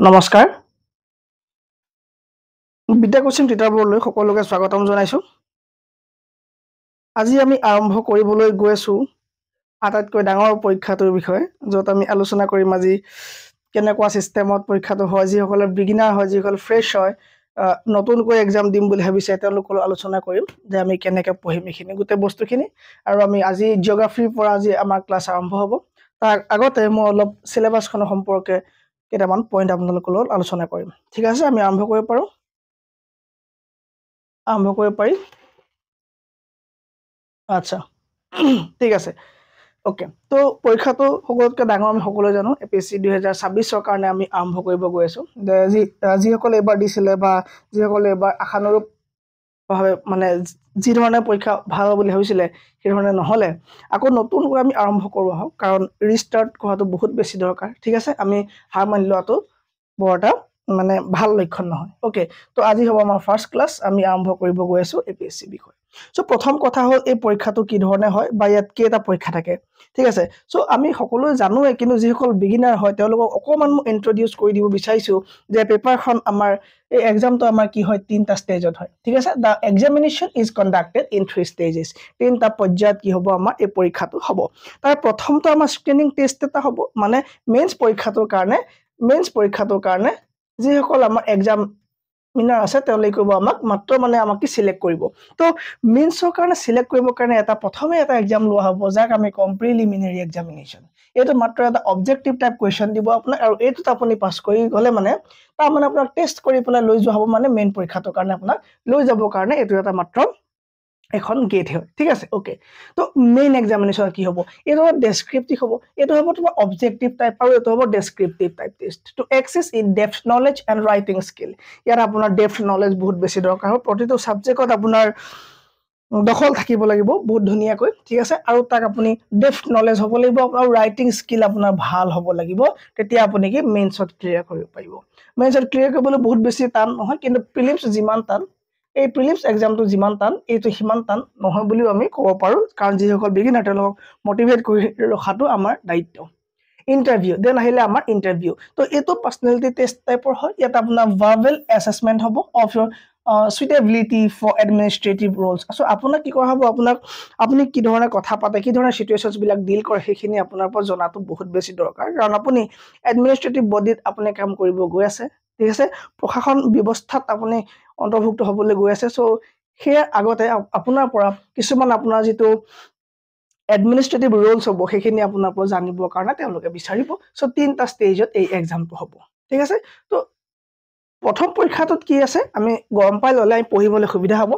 নমস্কাৰ বিদ্যা কোচিং তিতাবৰলৈ সকলোকে স্বাগতম জনাইছো আজি আমি আৰম্ভ কৰিবলৈ গৈ আছো আটাইতকৈ ডাঙৰ পৰীক্ষাটোৰ বিষয়ে যত আমি আলোচনা কৰিম আজি কেনেকুৱা সিস্টেমত পৰীক্ষাটো হয় যিসকলে বিগিনাৰ হয় যিসকল ফ্ৰেছ হয় নতুনকৈ এক্সাম দিম বুলি ভাবিছে তেওঁলোকৰ আলোচনা কৰিম যে আমি কেনেকৈ পঢ়িম এইখিনি গোটেই বস্তুখিনি আৰু আমি আজি জিঅগ্ৰাফিৰ পৰা আজি আমাৰ ক্লাছ আৰম্ভ হ'ব তাৰ আগতে মই অলপ সিলেবাসখনৰ সম্পৰ্কে কেইটামান পইণ্ট আপোনালোকৰ লগত আলোচনা কৰিম ঠিক আছে আমি আৰম্ভ কৰিব পাৰো আৰম্ভ কৰিব পাৰি আচ্ছা ঠিক আছে ওকে তো পৰীক্ষাটো সকলোতকৈ ডাঙৰ আমি সকলোৱে জানো এপিএসসি 2026 কাৰণে আমি আৰম্ভ কৰিব গৈ আছো যিসকলে এবাৰ দিছিলে বা যিসকলে এবাৰ আশানুৰূপ ভাৱে মানে যি ধৰণে পৰীক্ষা ভাল বুলি ভাবিছিলে সেই ধৰণে নহলে আকৌ নতুনকৈ আমি আৰম্ভ কৰোঁ আহক কাৰণ ৰিষ্টাৰ্ট কৰাটো বহুত বেছি দৰকাৰ ঠিক আছে আমি হাৰ মানি লোৱাটো বৰ এটা মানে ভাল লক্ষণ নহয় ওকে তো আজি হ'ব আমাৰ ফাৰ্স্ট ক্লাছ আমি আৰম্ভ কৰিব গৈ আছো এপিএসসি বিষয় সো প্ৰথম কথা হ'ল এই পৰীক্ষাটো কি ধৰণে হয় বা ইয়াত কেইটা পৰীক্ষা থাকে ঠিক আছে সো আমি সকলোৱে জানোৱে কিন্তু যিসকল বিগিনাৰ হয় তেওঁলোকক অকমান মই ইন্ট্ৰোডিউস কৰি দিব বিচাৰিছো যে পেপাৰখন আমাৰ এই এক্সামটো আমাৰ কি হয় তিনটা ষ্টেজত হয় ঠিক আছে the examination is conducted in 3 stages তিনটা পৰ্যায়ত কি হ'ব আমাৰ এই পৰীক্ষাটো হ'ব তাৰ প্ৰথমটো আমাৰ স্ক্ৰিনিং টেষ্ট এটা হ'ব মানে মেইনছ পৰীক্ষাটোৰ কাৰণে যিসকল আমাৰ এক্সাম মিনাৰ আছে তেওঁলোকে কৰিব আমাক মাত্ৰ মানে আমাক কি সিলেক্ট কৰিব তো মেইনছৰ কাৰণে সিলেক্ট কৰিবৰ কাৰণে এটা প্ৰথমে এটা এক্সাম লোৱা হ'ব যাক আমি কম প্ৰিলিমিনাৰী এক্সামিনেশন এইটো মাত্ৰ এটা অবজেক্টিভ টাইপ কোৱেশ্চন দিব আপোনাক আৰু এইটোত আপুনি পাস কৰি গলে মানে তাৰ মানে আপোনাক টেষ্ট কৰি পেলাই লৈ যোৱা হ'ব মানে মেইন পৰীক্ষাটোৰ কাৰণে আপোনাক লৈ যাবৰ কাৰণে এইটো এটা মাত্ৰ এখন গেট হয় ঠিক আছে ওকে তো মেইন এক্সামিনেশন কি হ'ব এইটো ডেসক্ৰিপটিভ হ'ব এইটো হ'ব তোমাৰ অবজেক্টিভ টাইপ আৰু এইটো হ'ব descriptive type test to assess in depth knowledge and writing skill ইয়াত আপোনাৰ ডেপথ নলেজ বহুত বেছি দৰকাৰ হয় প্ৰতিটো সাবজেক্টত আপোনাৰ দখল থাকিব লাগিব বহুত ধুনিয়াকৈ ঠিক আছে আৰু তাক আপুনি ডেপথ নলেজ হ'ব লাগিব আৰু ৰাইটিং স্কিল আপোনাৰ ভাল হ'ব লাগিব তেতিয়া আপুনি কি মেইনছত ক্লিয়াৰ কৰিব পাৰিব মেইনছত ক্লিয়াৰ কৰিবলৈ বহুত বেছি টান নহয় কিন্তু প্ৰিলিমছ যিমান টান এই প্ৰিলিমছ এক্সামটো যিমান টান এইটো সিমান টান নহয় বুলিও আমি ক'ব পাৰো কাৰণ যিসকল বিগিনাৰ তেওঁলোকক মটিভেট কৰি ৰখাটো আমাৰ দায়িত্ব ইন্টাৰভিউ দেন আহিলে আমাৰ ইন্টাৰভিউ তো এইটো পাৰ্সোনালিটি টেষ্ট টাইপৰ হয় ইয়াত আপোনাৰ ভাৰ্বেল এসেসমেন্ট হ'ব of your suitability for administrative roles so আপোনাক কি কৰা হ'ব আপোনাক আপুনি কি ধৰণে কথা পাতে কি ধৰণে সিচুৱেশনছ বিলাক ডিল কৰে সেইখিনি আপোনাৰ পৰা জনাটো বহুত বেছি দৰকাৰ কাৰণ আপুনি এডমিনিষ্ট্ৰেটিভ বডিত আপুনি কাম কৰিব গৈ আছে ঠিক আছে প্ৰশাসন ব্যৱস্থাত আপুনি অন্তৰ্ভুক্ত হ'বলৈ গৈ আছে সো সেই আগতে আপোনাৰ পৰা কিছুমান আপোনাৰ যেটো এডমিনিষ্ট্ৰেটিভ ৰোলছ হ'ব সেইখিনি আপোনাৰ পৰা জানিবৰ কাৰণে তেওঁলোকে বিচাৰিব সো তিনটা ষ্টেজত এই এক্সামটো হ'ব ঠিক আছে তো প্ৰথম পৰীক্ষাটোত কি আছে আমি গৰম পাই ললে আমি পঢ়িবলৈ সুবিধা হ'ব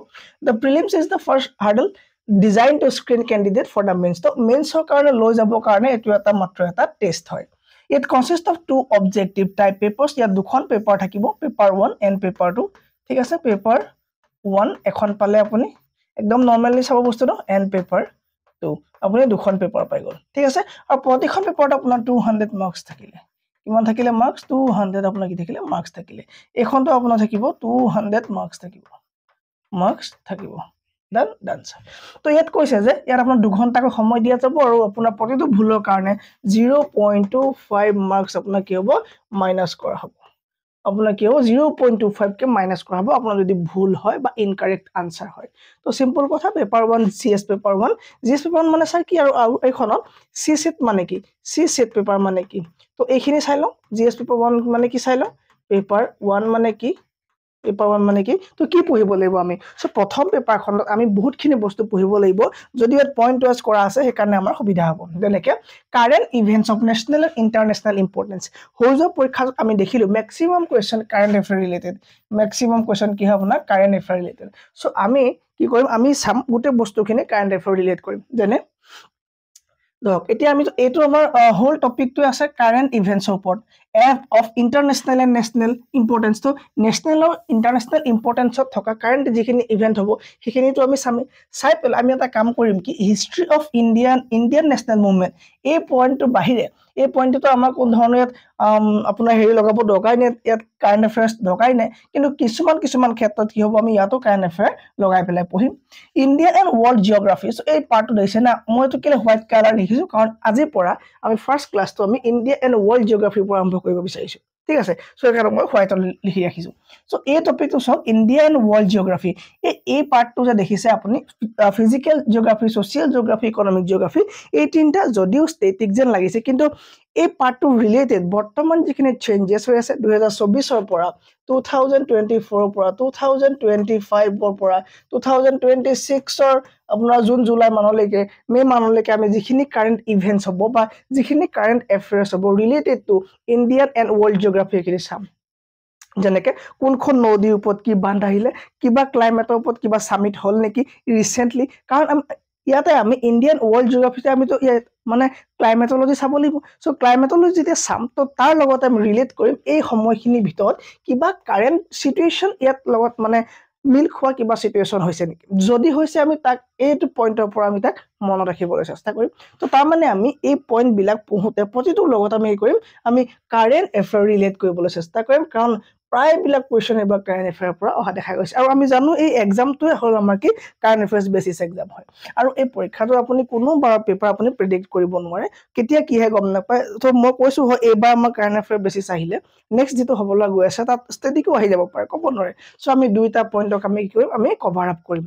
the prelims is the first hurdle designed to screen candidate for the mains তো মেইনছৰ কাৰণে লৈ যাবৰ কাৰণে এটো এটা মাত্ৰ এটা টেষ্ট হয় it consists of two objective type papers ইয়াত দুখন পেপাৰ থাকিব পেপাৰ 1 and পেপাৰ 2 ঠিক আছে পেপাৰ 1 এখন পালে আপুনি একদম নৰমালি চাব বস্তুটো and পেপাৰ 2 আপুনি দুখন পেপাৰ পাই গল ঠিক আছে আৰু প্ৰতিখন পেপাৰত আপোনাৰ 200 মাৰ্কস থাকিলে কিমান থাকিলে মাৰ্কস 200 আপোনাৰ কি থাকিলে মাৰ্কস থাকিলে এখনটো আপোনাৰ থাকিব 200 মাৰ্কস থাকিব ডান তো ইয়াত কৈছে যে ইয়াত আপোনাৰ 2 ঘণ্টাকৈ সময় দিয়া যাব আৰু আপোনাৰ প্ৰতিটো ভুলৰ কাৰণে 0.25 মাৰ্কস আপোনাৰ কি হ'ব মাইনাস কৰা হ'ব আপোনাৰ কি হ'ব 0.25 কে মাইনাস কৰা হ'ব আপোনাৰ যদি ভুল হয় বা ইনকাৰেক্ট আনসাৰ হয় তো সিম্পল কথা paper 1 CS paper 1 GS paper 1 মানে স্যাৰ কি আৰু এইখনত সি সেট মানে কি সি সেট পেপাৰ মানে কি তো এইখিনি চাই লও জিএস পেপাৰ 1 মানে কি চাই লও পেপাৰ 1 মানে কি পেপাৰ 1 মানে কি তো কি পঢ়িব লাগিব আমি সো প্ৰথম পেপাৰখনত আমি বহুতখিনি বস্তু পঢ়িব লাগিব যদি ইয়াত পইণ্ট ওয়াইজ কৰা আছে সেই কাৰণে আমাৰ সুবিধা হ'ব যেনেকৈ current events of national and international importance হইজ পৰীক্ষাত আমি দেখিলো maximum question current affair related maximum question কি হ'ব না কাৰেন্ট এফেয়াৰ ৰিলেটেড সো আমি কি কৰিম আমি সাম গোটে বস্তুখিনি কাৰেন্ট এফেয়াৰ ৰিলেট কৰিম যেনে দক এতিয়া আমি এইটো আমাৰ হোল টপিকটো আছে কাৰেন্ট ইভেন্টছৰ ওপৰত of international and national importance তো national আৰু international importance থকা কারেন্ট যিখিনি ইভেন্ট হ'ব সেইখিনি তো আমি চাই পেল আমি এটা কাম কৰিম কি history of Indian national movement এই পইণ্টটো বাহিৰে এই পইণ্টটো আমাৰ কোন ধৰণৰ আপোনাৰ হেৰি লগাব দৰকাৰ নাই ইয়াত কাৰেন্ট এফেয়াৰ্স দৰকাৰ নাই কিন্তু কিছুমান ক্ষেত্ৰত কি হ'ব আমি ইয়াতো কাৰেন্ট এফেয়াৰ লগাই পেলাই পঢ়িম Indian and world geography so এই পাৰ্টটো দেখিছে না মই তো কেলে হোৱাইট কালাৰ লিখিছো কাৰণ আজিৰ পৰা আমি ফাৰ্স্ট ক্লাছটো আমি ইন্ডিয়া এণ্ড ওয়াৰ্ল্ড জিওগ্ৰাফিৰ পৰা আৰম্ভ কৰিব বিচাৰিছো ঠিক আছে সো এখানে মই হোৱাইটত লিখি ৰাখিছো সো এই টপিকটো সব ইণ্ডিয়ান ওয়ার্ল্ড জিওগ্রাফি এই পার্টটো যে দেখিছে আপুনি physical geography social geography economic geography এই তিনটা যদিও স্ট্যাটিক যেন লাগিছে কিন্তু এই পার্টটো রিলেটেড বর্তমান যিখিনি চেঞ্জেস হৈ আছে 2024 ৰ পৰা 2024 ৰ পৰা 2025 ৰ পৰা 2026 ৰ আপোনাৰ জুন জুলাই মানলৈকে মে মানলৈকে আমি যিখিনি কাৰেন্ট ইভেন্টস হ'ব বা যিখিনি কাৰেন্ট এফেয়াৰ্স হ'ব related to Indian and world geography এখিনি চাম যেনেকে কোনখন নদীৰ ওপৰত কি বান্ধ আহিলে কিবা ক্লাইমেটৰ ওপৰত কিবা সামিট হল নেকি ৰিসেন্টলি কাৰণ ইয়াতে আমি ইণ্ডিয়ান ওয়ার্ল্ড জিওগ্রাফিতে আমি তো মানে ক্লাইমেটলজি চাব লাগিব সো ক্লাইমেটলজি যেতিয়া চাম তো তাৰ লগত আমি ৰিলেট কৰিম এই সময়খিনিৰ ভিতৰত কিবা কাৰেন্ট সিচুৱেশন ইয়াত লগত মানে মিল খোৱা কিবা সিচুৱেশন হৈছে নেকি যদি হৈছে আমি তাক এইটো পইণ্টৰ পৰা আমি তাক মনত ৰাখিবলৈ চেষ্টা কৰিম তো তাৰ মানে আমি এই পইণ্ট বিলাক পঢ়োতে প্ৰতিটো লগত আমি কৰিম আমি কাৰেন্ট এফেয়াৰ ৰিলেট কৰিবলৈ চেষ্টা কৰিম কাৰণ প্ৰায় বিলাক কোৱেশ্চন এবাৰ কাৰেন্ট এফেয়াৰ পৰা অহা দেখা গৈছে আৰু আমি জানো এই এক্সামটোৱে হ'ল আমাৰ কি কাৰেন্ট এফেয়াৰ্স বেসিস এক্সাম হয় আৰু এই পৰীক্ষাটো আপুনি কোনো বাৰ পেপাৰ আপুনি প্ৰেডিক্ট কৰিব নোৱাৰে কেতিয়া কি হয় গম নাপায় তো মই কৈছো হয় এইবাৰ আমাৰ কাৰেন্ট এফেয়াৰ বেসিস আহিলে নেক্সট যেটো হ'বলৈ গৈ আছে তাত ষ্টেটিকো আহি যাব পাৰে ক'ব নোৱাৰে সো আমি দুইটা পইণ্টক আমি কি কৰিম আমি কভাৰ আপ কৰিম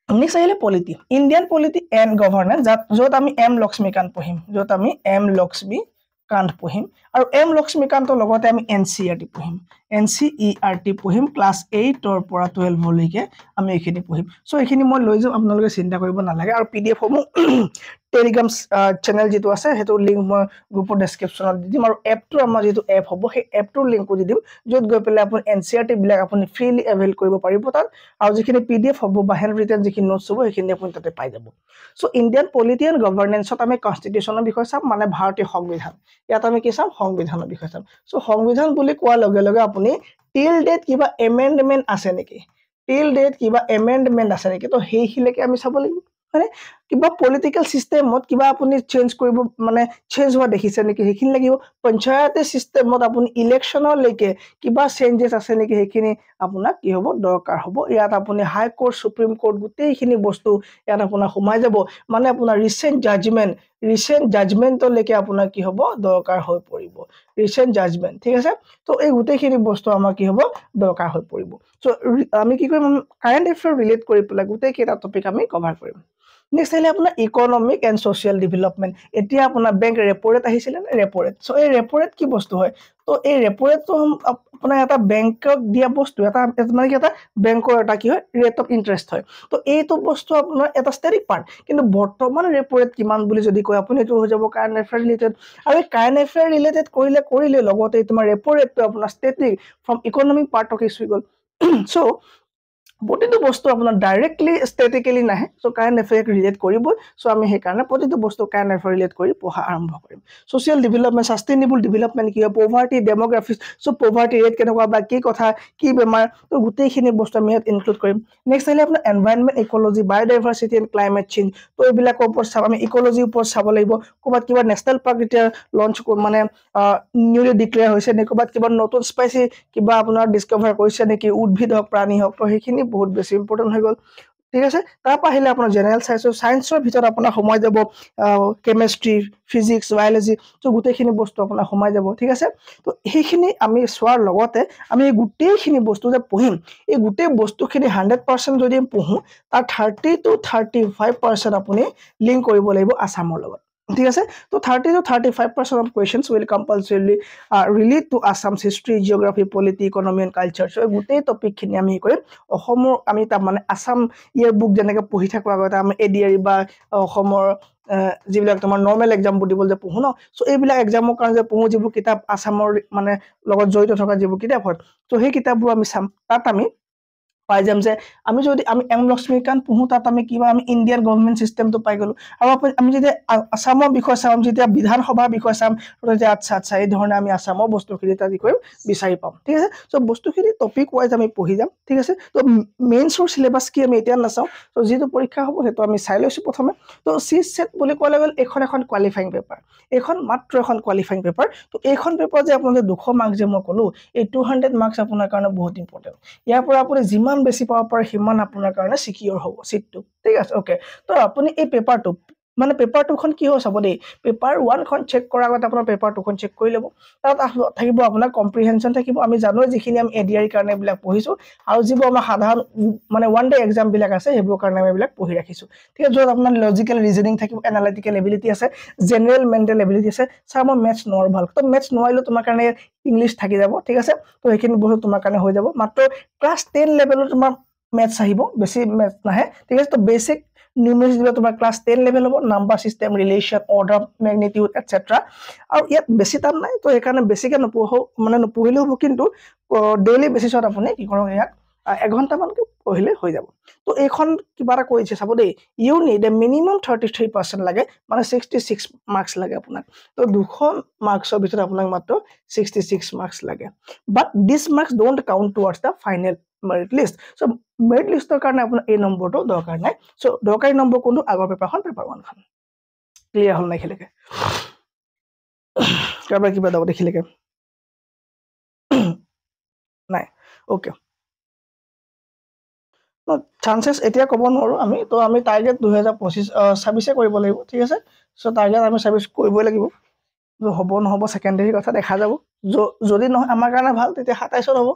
নেক্সট আহিলে polity Indian polity and governance য'ত আমি এম লক্ষ্মীকান্ত পঢ়িম য'ত আমি এম লক্ষ্মীকান্ত পঢ়িম আৰু এম লক্ষ্মীকান্তৰ লগতে আমি এনসিইআৰটি পঢ়িম এনসিইআৰটি পঢ়িম ক্লাস 8 ৰ পৰা 12 লৈকে আমি এইখিনি পঢ়িম সো এইখিনি মই লৈ যাম আপোনালোকে চিন্তা কৰিব নালাগে আৰু পিডিএফ সমূহ টেলিগ্ৰাম চেনেল যেটো আছে হেটো লিংক মই গ্ৰুপৰ ডেসক্ৰিপচনত দি দিম আৰু এপটো আমাৰ যেটো এপ হ'ব সেই এপটোৰ লিংকও দি দিম য'ত গৈ পেলাই আপুনি এনসিইআৰটি বিলাক আপুনি ফ্ৰীলি এভেইল কৰিব পাৰিব তাত আৰু যিখিনি পিডিএফ হ'ব বা হ্যান্ড ৰিটেন যিখিনি নোটছ হ'ব সেইখিনি আপুনি তাতে পাই যাব সো ইণ্ডিয়ান পলিটি এণ্ড গভৰ্নেন্সত আমি কনস্টিটিউশনৰ বিষয় চাম মানে ভাৰতীয় সংবিধান ইয়াত আমি কি চাম সংবিধানৰ বিষয় চাম সো সংবিধান বুলি কোৱাৰ লগে লগে আপুনি টিল ডেট কিবা এমেন্ডমেন্ট আছে নেকি টিল ডেট কিবা এমেন্ডমেন্ট আছে নেকি তো হেইখিলেকে আমি চাব লাগিব মানে কিবা পলিটিক্যাল সিস্টেমত কিবা আপুনি চেঞ্জ কৰিব মানে চেঞ্জ হোৱা দেখিছে নেকি হেখিনি লাগিব পঞ্চায়তে সিস্টেমত আপুনি ইলেকশনৰ লৈকে কিবা চেঞ্জেস আছে নেকি হেখিনি আপোনাক কি হ'ব দৰকাৰ হ'ব ইয়াত আপুনি হাই কোৰ্ট সুপ্ৰিম কোৰ্ট গোটেইখিনি বস্তু ইয়াত আপোনাৰ সোমাই যাব মানে আপোনাৰ ৰিসেন্ট জাজমেন্টৰ লৈকে আপোনাৰ কি হ'ব দৰকাৰ হৈ পৰিব ৰিসেন্ট জাজমেন্ট ঠিক আছে তো এই গোটেইখিনি বস্তু আমাৰ কি হ'ব দৰকাৰ হৈ পৰিব সো আমি কি কৰিম কাৰেন্ট এফেয়াৰ ৰিলেট কৰি পেলাই গোটেইকেইটা টপিক আমি কভাৰ কৰিম নেক্সট আহিলে আপোনাৰ ইকোনমিক এণ্ড সোশিয়াল ডেভেলপমেন্ট এতিয়া আপোনাৰ বেংক ৰেপো ৰেট আহিছিল না ৰেপো ৰেট সো এই ৰেপো ৰেট কি বস্তু হয় তো এই ৰেপো ৰেটটো আপোনাৰ এটা বেংকক দিয়া বস্তু এটা মানে কি এটা বেংকৰ এটা কি হয় ৰেট অফ ইন্টাৰেষ্ট হয় তো এইটো বস্তু আপোনাৰ এটা ষ্টেটিক পাৰ্ট কিন্তু বৰ্তমান ৰেপো ৰেট কিমান বুলি যদি কয় আপুনি এটো হৈ যাব কাৰেন্ট এফেয়াৰ ৰিলেটেড আৰু এই কাৰেন্ট এফেয়াৰ ৰিলেটেড কৰিলে লগতে তোমাৰ ৰেপো ৰেটটো আপোনাৰ static from economic part of ইছ হৈ গল সো প্ৰতিটো বস্তু আপোনাৰ ডাইৰেক্টলি ষ্টেটিক্যালি নাহে সো কাৰেন্ট এফেয়াৰ ৰিলেট কৰিব সো আমি সেই কাৰণে প্ৰতিটো বস্তু কাৰেন্ট এফেয়াৰ ৰিলেট কৰি পঢ়া আৰম্ভ কৰিম সোশিয়াল ডেভেলপমেন্ট সাস্টেইনেবল ডেভেলপমেন্ট কি হয় পভাৰ্টি ডেমোগ্ৰাফিক্স সো পভাৰ্টি ৰেট কেনেকুৱা বা কি কথা কি বেমাৰ তো গোটেইখিনি বস্তু আমি ইয়াত ইনক্লুড কৰিম নেক্সট আহিলে আপোনাৰ environment ecology biodiversity and climate change তো এইবিলাকৰ ওপৰত চাব আমি ইকোলজিৰ ওপৰত চাব লাগিব ক'বাত কিবা নেশনাল পাৰ্ক এতিয়া লঞ্চ মানে নিউলি ডিক্লেয়াৰ হৈছে নেকি ক'বাত কিবা নতুন স্পাইচি কিবা আপোনাৰ ডিসকভাৰ কৰিছে নেকি উদ্ভিদ হওক প্ৰাণী হওক তো সেইখিনি বহুত বেছি ইম্পৰ্টেন্ট হৈ গল ঠিক আছে তাৰ পৰা আহিলে আপোনাৰ জেনাৰেল সায়েন্সৰ ভিতৰত আপোনাৰ সময় যাব কেমিষ্ট্ৰি ফিজিক্স বায়োলজি তো গোটেইখিনি বস্তু আপোনাৰ সময় যাব ঠিক আছে তো সেইখিনি আমি সোৱাৰ লগতে আমি গোটেইখিনি বস্তু যে পঢ়িম এই গোটেই বস্তুখিনি 100% যদি পঢ়ো তাৰ 30 to 35% আপুনি লিংক কৰিব লাগিব আসামৰ লগত ঠিক আছে তো 30 to 35% of questions will compulsorily relate to Assam's history geography polity economy and culture so গোটেই টপিক খিনি আমি কৰিম অসমৰ আমি তা মানে আসাম ইয়াৰ বুক যেনেকৈ পঢ়ি থাকো আগতে আমি এডিআৰি বা অসমৰ যিবিলাক তোমাৰ নৰ্মেল এক্সাম বুডিবল যে পঢ়ো ন সো এইবিলাক এক্সামৰ কাৰণে যে পঢ়ো যিবোৰ কিতাপ আসামৰ মানে লগত জড়িত থকা যিবোৰ কিতাপ হয় তো সেই কিতাপবোৰ আমি চাম তাত আমি পাই যাম যে আমি যদি আমি এম লক্ষ্মীকান্ত পঢ়ো তাত আমি কিবা আমি ইণ্ডিয়ান গভৰ্নমেন্ট সিস্টেমটো পাই গলো আৰু আমি যদি আসামৰ বিষয় চাম যেতিয়া বিধানসভাৰ বিষয় চাম তেতিয়া আচ্ছা এই ধৰণে আমি আসামৰ বস্তুখিনি তাত কৰিম বিচাৰি পাম ঠিক আছে সো বস্তুখিনি টপিক ওয়াইজ আমি পঢ়ি যাম ঠিক আছে তো মেইনছৰ সিলেবাস কি আমি এতিয়া নাচাও তো যেটো পৰীক্ষা হ'ব হেতু আমি চাই লৈছো প্ৰথমে তো সি সেট বুলি কোৱা লেভেল এখন কোৱালিফাইং পেপাৰ এখন মাত্ৰ এখন কোৱালিফাইং পেপাৰ তো এইখন পেপাৰ যে আপোনালোকে 200 মাৰ্কস যে মই কলো এই 200 মাৰ্কস আপোনাৰ কাৰণে বহুত ইম্পৰ্টেন্ট ইয়াৰ পৰা আপুনি যিমান বেছি পাব পাৰে সিমান আপোনাৰ কাৰণে সিকিউৰ হ'ব সিটটো ঠিক আছে ওকে তো আপুনি এই পেপাৰটো মানে পেপাৰ 2 খন কি হয় চাব দেই পেপাৰ 1 খন চেক কৰাৰ আগতে আপোনাৰ পেপাৰ 2 খন চেক কৰি ল'ব তাত থাকিব আপোনাৰ কম্প্ৰিহেনশন থাকিব আমি জানো যিখিনি আমি এডিআৰ কাৰণে বিলাক পঢ়িছো আৰু যিবোৰ আমাৰ সাধাৰণ মানে ওৱান ডে এক্সাম বিলাক আছে সেইবোৰ কাৰণে আমি বিলাক পঢ়ি ৰাখিছো ঠিক আছে য'ত আপোনাৰ লজিকেল ৰিজনিং থাকিব এনালিটিকেল এবিলিটি আছে জেনাৰেল মেণ্টেল এবিলিটি আছে স্যাৰ মই মেথছ নোৱাৰো ভাল তো মেথছ নোৱাৰিলে তোমাৰ কাৰণে ইংলিছ থাকি যাব ঠিক আছে তো এইখিনি বস্তু তোমাৰ কাৰণে হৈ যাব মাত্ৰ ক্লাছ 10 লেভেলত তোমাৰ মেথছ আহিব বেছি মেথছ নাহে ঠিক আছে তো বেসিক নিউমেৰিক্স দিলে তোমাৰ ক্লাছ 10 লেভেল হ'ব number system relation order magnitude etcetera আৰু ইয়াত বেছি টান নাই তো এইকাৰণে বেছিকে নপঢ়িলেও হ'ব কিন্তু ডেইলি বেসিছত আপুনি কি কৰক ইয়াক এঘণ্টামানকে পঢ়িলে হৈ যাব তো এইখন কিবা এটা কৈছে চাব দেই ইউ নিড এ মিনিমাম 33% লাগে মানে 66 মাৰ্কস লাগে আপোনাক তো 200 মাৰ্কসৰ ভিতৰত আপোনাক মাত্ৰ 66 মাৰ্কস লাগে but this marks don't count towards the final merit list so merit লিষ্টৰ কাৰণে আপোনাৰ এই নম্বৰটো দৰকাৰ নাই সো দৰকাৰী নম্বৰ কোনটো আগৰ পেপাৰখন পেপাৰ 1 খন ক্লিয়াৰ হল নাই খেলেকে কাৰোবাৰ কিবা দাও দেখিলেকে নাই ওকে চান্সেছ এতিয়া ক'ব নোৱাৰো আমি তো আমি টাৰ্গেট 2025 26 কৰিব লাগিব ঠিক আছে সো টাৰ্গেট আমি 26 কৰিবই লাগিব হ'ব নহব সেকেন্ডাৰী কথা দেখা যাব যদি নহয় আমাৰ কাৰণে ভাল তেতিয়া 27 হ'ব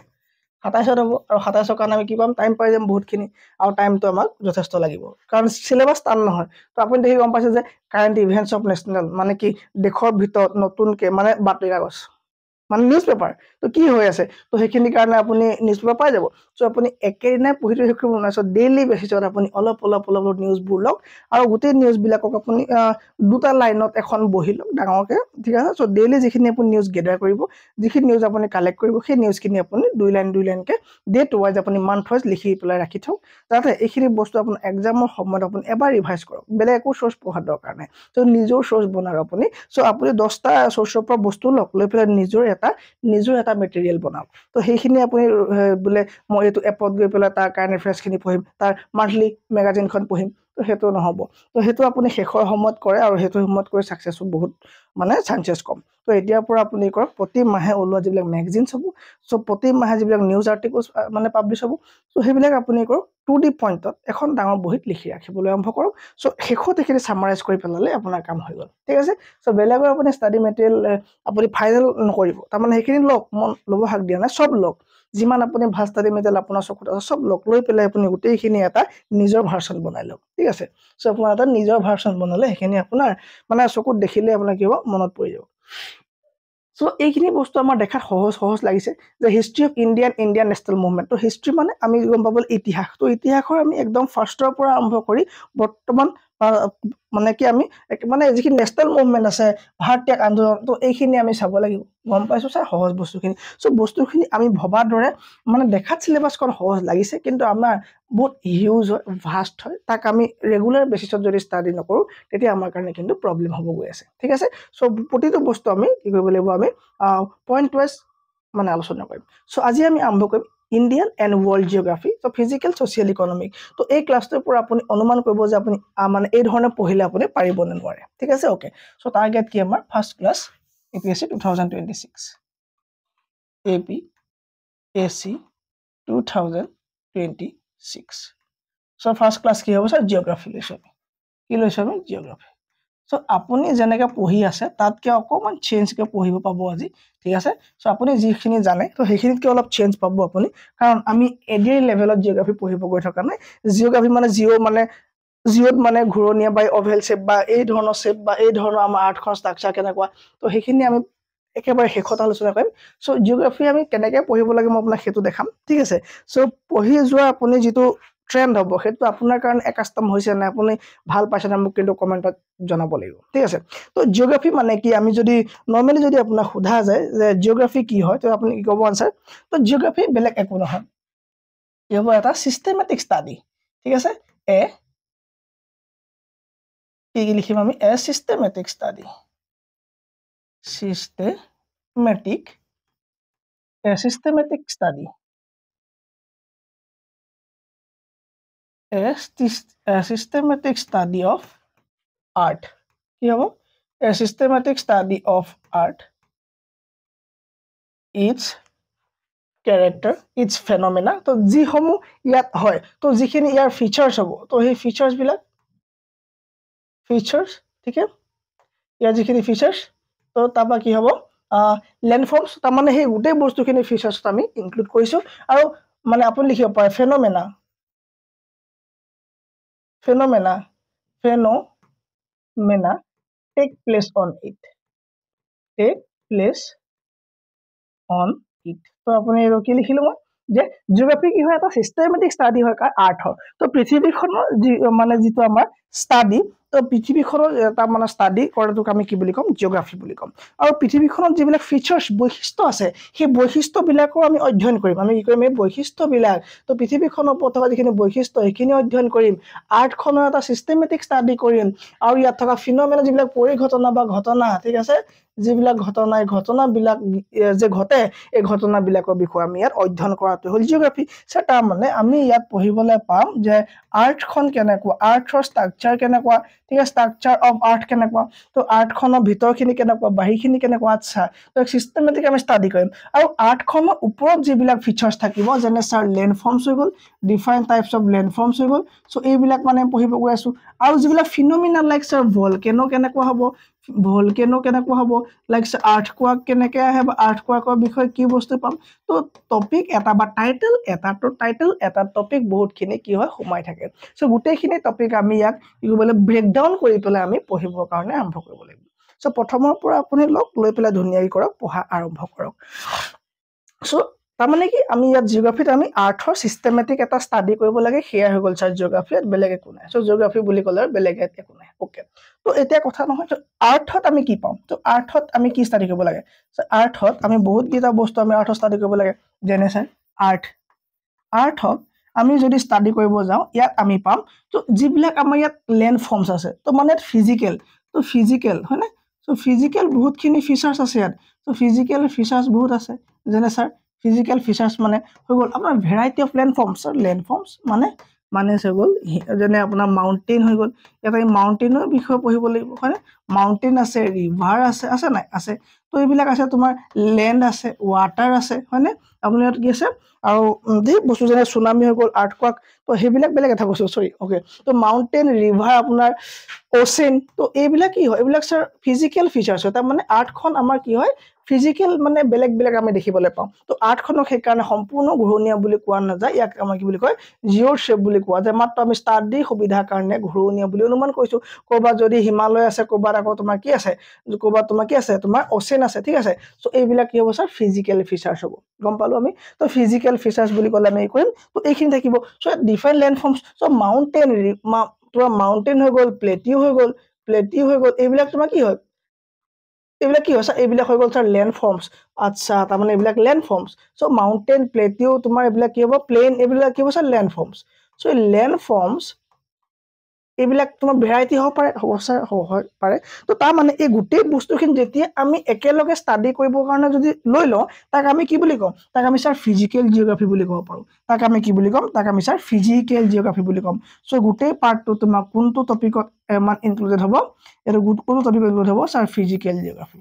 27 হ'ব আৰু 27 কাৰণে আমি কি পাম টাইম পাই যাম বহুতখিনি আৰু টাইমটো আমাক যথেষ্ট লাগিব কাৰণ সিলেবাস টান নহয় তো আপুনি দেখি গম পাইছে যে কাৰেন্ট ইভেন্টছ অফ নেশনেল মানে কি দেশৰ ভিতৰত নতুনকে মানে বাতৰি কাগজ মানে নিউজ পেপাৰ তো কি হৈ আছে তো সেইখিনি কাৰণে আপুনি নিউজ পেপাৰ পাই যাব সো আপুনি একেদিনাই পঢ়ি থাকিব নোৱাৰে সো ডেইলি বেসিছত আপুনি অলপ নিউজবোৰ লওক আৰু গোটেই নিউজ বিলাকক আপুনি দুটা লাইনত এখন বহি লওক ডাঙৰকে ঠিক আছে সো ডেইলি যিখিনি আপুনি নিউজ গেদাৰ কৰিব যিখিনি নিউজ আপুনি কালেক্ট কৰিব সেই নিউজখিনি আপুনি দুই লাইনকে ডেট ওয়াইজ আপুনি মান্থ ওয়াইজ লিখি পেলাই ৰাখি থওক যাতে এইখিনি বস্তু আপোনাৰ এক্সামৰ সময়ত আপুনি এবাৰ ৰিভাইজ কৰক বেলেগ একো সোৰ্স পঢ়াৰ দৰকাৰ নাই সো নিজৰ সোৰ্স বনাওক আপুনি সো আপুনি 10টা সোৰ্সৰ পৰা বস্তু লওক লৈ পেলাই নিজৰ এটা মেটেৰিয়েল বনাওক তো সেইখিনি আপুনি বোলে মই এইটো এপত গৈ পেলাই তাৰ কাৰেন্ট এফেয়াৰ্সখিনি পঢ়িম তাৰ মান্থলি মেগাজিনখন পঢ়িম তো হেতু নহব তো হেতু আপুনি শেষৰ সময়ত কৰে আৰু হেতু সময়ত কৰি সাকসেস বহুত মানে চান্সেছ কম তো এতিয়াৰ পৰা আপুনি কৰক প্ৰতি মাহে ওলোৱা যিবিলাক মেগাজিন হ'ব সো প্ৰতি মাহে যিবিলাক নিউজ আৰ্টিকলছ মানে পাবলিশ হ'ব সো সেইবিলাক আপুনি কৰক টু দি পইণ্টত এখন ডাঙৰ বহিত লিখি ৰাখিবলৈ আৰম্ভ কৰক সো শেষত এইখিনি সামাৰাইজ কৰি পেলালে আপোনাৰ কাম হৈ গ'ল ঠিক আছে সো বেলেগৰ আপুনি ষ্টাডি মেটেৰিয়েল আপুনি ফাইনেল নকৰিব তাৰমানে সেইখিনি লওক মন ল'ব হাক দিয়া নাই সব লওক যিমান আপুনি ভাল ষ্টাডি মেটেৰিয়েল আপোনাৰ চকুত আছে সব লওক লৈ পেলাই আপুনি গোটেইখিনি এটা নিজৰ ভাৰ্চন বনাই লওক ঠিক আছে সো আপোনাৰ এটা নিজৰ ভাৰ্চন বনালে সেইখিনি আপোনাৰ মানে চকুত দেখিলে আপোনাৰ কি হ'ব মনত পৰি যাব সো এইখিনি বস্তু আমাৰ দেখাত সহজ লাগিছে যে history of Indian national movement তো হিষ্ট্ৰী মানে আমি গম পাবলৈ ইতিহাস তো ইতিহাসৰ আমি একদম ফাৰ্ষ্টৰ পৰা আৰম্ভ কৰি বৰ্তমান মানে কি আমি মানে যিখিনি নেশ্যনেল মুভমেন্ট আছে ভাৰতীয় আন্দোলন তো এইখিনি আমি চাব লাগিব গম পাইছো স্যাৰ সহজ বস্তুখিনি সো বস্তুখিনি আমি ভবাৰ দৰে মানে দেখাত সিলেবাসখন সহজ লাগিছে কিন্তু আমাৰ বহুত হিউজ হয় ভাষ্ট হয় তাক আমি ৰেগুলাৰ বেসিছত যদি ষ্টাডি নকৰো তেতিয়া আমাৰ কাৰণে কিন্তু প্ৰবলেম হ'ব গৈ আছে ঠিক আছে সো প্ৰতিটো বস্তু আমি কি কৰিব লাগিব আমি পইণ্ট ওয়াইজ মানে আলোচনা কৰিম সো আজি আমি আৰম্ভ কৰিম ইণ্ডিয়ান এণ্ড ৱৰ্ল্ড জিঅ'গ্ৰাফি তো ফিজিক্যাল সোশিয়েল ইকনমিক তো এই ক্লাছটোৰ পৰা আপুনি অনুমান কৰিব যে আপুনি মানে এই ধৰণে পঢ়িলে আপুনি পাৰিব নে নোৱাৰে ঠিক আছে ওকে সো টাৰ্গেট কি আমাৰ first class APSC 2026 APSC 2026 so first class কি হ'ব স্যাৰ জিঅ'গ্ৰাফি লৈছো কি লৈছো আমি জিঅ'গ্ৰাফি সো আপুনি যেনেকৈ পঢ়ি আছে তাতকে অকমান চেঞ্জকৈ পঢ়িব পাব আজি ঠিক আছে সো আপুনি যিখিনি জানে তো সেইখিনিতকৈ অলপ চেঞ্জ পাব আপুনি কাৰণ আমি এডিআই লেভেলত জিঅ'গ্ৰাফি পঢ়িব গৈ থকা নাই জিঅ'গ্ৰাফি মানে জিঅ'ত মানে ঘূৰণীয়া বা অভেল শেপ বা এই ধৰণৰ শেপ বা এই ধৰণৰ আমাৰ আৰ্থখন ষ্ট্ৰাকচাৰ কেনেকুৱা তো সেইখিনি আমি একেবাৰে শেষত আলোচনা কৰিম সো জিঅ'গ্ৰাফি আমি কেনেকৈ পঢ়িব লাগে মই আপোনাক সেইটো দেখাম ঠিক আছে সো পঢ়ি যোৱা আপুনি যিটো ট্ৰেন্ড হ'ব সেইটো আপোনাৰ কাৰণে একাষ্টম হৈছে না আপুনি ভাল পাইছে না মোক কিন্তু কমেন্টত জনাব লাগিব ঠিক আছে তো জিঅ'গ্ৰাফি মানে কি আমি যদি নৰ্মালি যদি আপোনাক সোধা যায় যে জিঅ'গ্ৰাফি কি হয় তো আপুনি কি ক'ব আনসাৰ তো জিঅ'গ্ৰাফি বেলেগ একো নহয় কি হ'ব এটা সিস্টেমেটিক ষ্টাডি ঠিক আছে কি লিখিম আমি systematic study systematic study a systematic study of art কি হ'ব a systematic study of art its character its phenomena তো যিসমূহ ইয়াত হয় তো যিখিনি ইয়াৰ ফিচাৰ্স হ'ব তো সেই ফিচাৰ্স বিলাক ফিচাৰ্ছ ঠিক আছে ইয়াৰ যিখিনি ফিচাৰ্ছ তো তাৰপৰা কি হ'ব লেণ্ডফৰ্মছ তাৰমানে সেই গোটেই বস্তুখিনি ফিচাৰ্ছ আমি ইনক্লুড কৰিছোঁ আৰু মানে আপুনি লিখিব পাৰে phenomena take place on it তো আপুনি এইটো কি লিখিলো মই যে জিঅ'গ্ৰাফি কি হয় এটা চিষ্টেমেটিক ষ্টাডি হয় কাৰ আৰ্থৰ তো পৃথিৱীখনৰ মানে যিটো আমাৰ ষ্টাডি তো পৃথিৱীখনৰ এটা মানে ষ্টাডি কৰাটোক আমি কি বুলি ক'ম জিঅ'গ্ৰাফি বুলি ক'ম আৰু পৃথিৱীখনত যিবিলাক ফিচাৰ্ছ বৈশিষ্ট্য আছে সেই বৈশিষ্ট্যবিলাকো আমি অধ্যয়ন কৰিম আমি কি কৰিম এই বৈশিষ্ট্যবিলাক তো পৃথিৱীখনৰ ওপৰত থকা যিখিনি বৈশিষ্ট্য সেইখিনি অধ্যয়ন কৰিম আৰ্থখনৰ এটা চিষ্টেমেটিক ষ্টাডি কৰিম আৰু ইয়াত থকা ফিন'মেনা যিবিলাক পৰিঘটনা বা ঘটনা ঠিক আছে যিবিলাক ঘটনা এই ঘটনাবিলাক যে ঘটে এই ঘটনাবিলাকৰ বিষয়ে আমি ইয়াত অধ্যয়ন কৰাটো হ'ল জিঅ'গ্ৰাফি তাৰমানে আমি ইয়াত পঢ়িবলৈ পাম যে আৰ্থখন কেনেকুৱা আৰ্থৰ ষ্ট্ৰাকচাৰ কেনেকুৱা ঠিক আছে ষ্ট্ৰাকচাৰ অফ আৰ্থ কেনেকুৱা তো আৰ্থখনৰ ভিতৰখিনি কেনেকুৱা বাহিৰখিনি কেনেকুৱা আচ্ছা তো চিষ্টেমেটিক আমি ষ্টাডি কৰিম আৰু আৰ্থখনৰ ওপৰত যিবিলাক ফিচাৰ্ছ থাকিব যেনে ছাৰ লেণ্ডফৰ্মছ হৈ গ'ল ডিফাৰেণ্ট টাইপছ অফ লেণ্ডফৰ্মছ হৈ গ'ল চ' এইবিলাক মানে পঢ়িব গৈ আছোঁ আৰু যিবিলাক ফিন'মিনা লাইক ছাৰ ভলকেনো কেনেকুৱা হ'ব কেনেকুৱা হ'ব লাইক আৰ্থকুৱাক কেনেকৈ আহে বা আৰ্থকুৱাকৰ বিষয়ে কি বস্তু পাম তো টপিক এটা বা টাইটেল এটা টপিক বহুতখিনি কি হয় সোমাই থাকে চ' গোটেইখিনি টপিক আমি ইয়াক কি কৰিব লাগিব ব্ৰেকডাউন কৰি পেলাই আমি পঢ়িবৰ কাৰণে আৰম্ভ কৰিব লাগিব চ' প্ৰথমৰ পৰা আপুনি লৈ পেলাই ধুনীয়াকৈ কৰক পঢ়া আৰম্ভ কৰক চ' তাৰমানে কি আমি ইয়াত জিঅ'গ্ৰাফিত আমি আৰ্থৰ চিষ্টেমেটিক এটা ষ্টাডি কৰিব লাগে সেয়া হৈ গ'ল ছাৰ জিঅ'গ্ৰাফিত বেলেগ একো নাই চ' জিঅ'গ্ৰাফি বুলি ক'লে বেলেগ একো নাই অ'কে তো এতিয়া কথা নহয় আৰ্থত আমি কি পাম তো আৰ্থত আমি কি ষ্টাডি কৰিব লাগে আৰ্থত আমি বহুতকেইটা বস্তু আমি আৰ্থত ষ্টাডি কৰিব লাগে যেনে ছাৰ আৰ্থত আমি যদি ষ্টাডি কৰিব যাওঁ ইয়াত আমি পাম তো যিবিলাক আমাৰ ইয়াত লেণ্ডফৰ্মছ আছে তো মানে ফিজিকেল হয়নে চ' ফিজিকেল বহুতখিনি ফিচাৰ্ছ আছে ইয়াত চ' ফিজিকেল ফিচাৰ্ছ বহুত আছে যেনে ছাৰ ফিজিকেল ফিচাৰ্ছ মানে হৈ গ'ল আপোনাৰ ভেৰাইটি অফ লেণ্ডফৰ্মছ মানে হৈ গ'ল যেনে আপোনাৰ মাউণ্টেইন হৈ গ'ল ইয়াত আমি মাউণ্টেইনৰ বিষয়ে পঢ়িব লাগিব হয়নে মাউণ্টেইন আছে ৰিভাৰ আছে নাই আছে তো এইবিলাক আছে তোমাৰ লেণ্ড আছে ৱাটাৰ আছে হয়নে আপোনাৰ ইয়াত কি আছে আৰু ধেৰ বস্তু যেনে চুনামি হৈ গ'ল আৰ্থকুৱাক তো সেইবিলাক বেলেগ এটা বস্তু চৰি অ'কে তো মাউণ্টেইন ৰিভাৰ আপোনাৰ অ'চেন তো এইবিলাক কি হয় এইবিলাক ছাৰ ফিজিকেল ফিচাৰ্ছ হয় তাৰমানে আৰ্থখন আমাৰ কি হয় ফিজিকেল মানে বেলেগ আমি দেখিবলৈ পাওঁ তো আৰ্থখনক সেইকাৰণে সম্পূৰ্ণ ঘূৰণীয়া বুলি কোৱা নাযায় ইয়াক আমাৰ কি বুলি কয় জিঅ'ৰ শ্বেপ বুলি কোৱা যায় মাত্ৰ আমি ষ্টাডি সুবিধাৰ কাৰণে ঘূৰণীয়া বুলি অনুমান কৰিছোঁ ক'ৰবাত যদি হিমালয় আছে ক'ৰবাত আকৌ তোমাৰ কি আছে তোমাৰ অ'চেন আছে ঠিক আছে চ' এইবিলাক কি হ'ব ছাৰ ফিজিকেল ফিচাৰ্ছ হ'ব গম পালোঁ আমি তো ফিজিকেল ফিচাৰ্ছ বুলি ক'লে আমি কৰিম তো এইখিনি থাকিব চ' ডিফাৰেণ্ট লেণ্ডফৰ্মছ চ' তোমাৰ মাউণ্টেইন হৈ গ'ল প্লেটিউ হৈ গ'ল এইবিলাক তোমাৰ কি হয় ছাৰ এইবিলাক হৈ গ'ল ছাৰ লেণ্ডফৰ্মছ আচ্ছা তাৰমানে এইবিলাক লেণ্ডফৰ্মছ চ' মাউণ্টেইন প্লেটিউ তোমাৰ এইবিলাক কি হ'ব প্লেইন এইবিলাক কি হ'ব ছাৰ লেণ্ডফৰ্মছ চ' এই লেণ্ডফৰ্মছ এইবিলাক তোমাৰ ভেৰাইটি হ'ব পাৰে তো তাৰমানে এই গোটেই বস্তুখিনি যেতিয়া আমি একেলগে ষ্টাডি কৰিবৰ কাৰণে যদি লৈ লওঁ তাক আমি কি বুলি ক'ম তাক আমি ছাৰ ফিজিকেল জিঅ'গ্ৰাফি বুলি ক'ব পাৰোঁ তাক আমি কি বুলি ক'ম তাক আমি ছাৰ ফিজিকেল জিঅ'গ্ৰাফি বুলি ক'ম চ' গোটেই পাৰ্টটো তোমাৰ কোনটো টপিকত ইনক্লুডেড হ'ব এইটো কোনটো টপিকত ইনক্লুড হ'ব ছাৰ ফিজিকেল জিঅ'গ্ৰাফি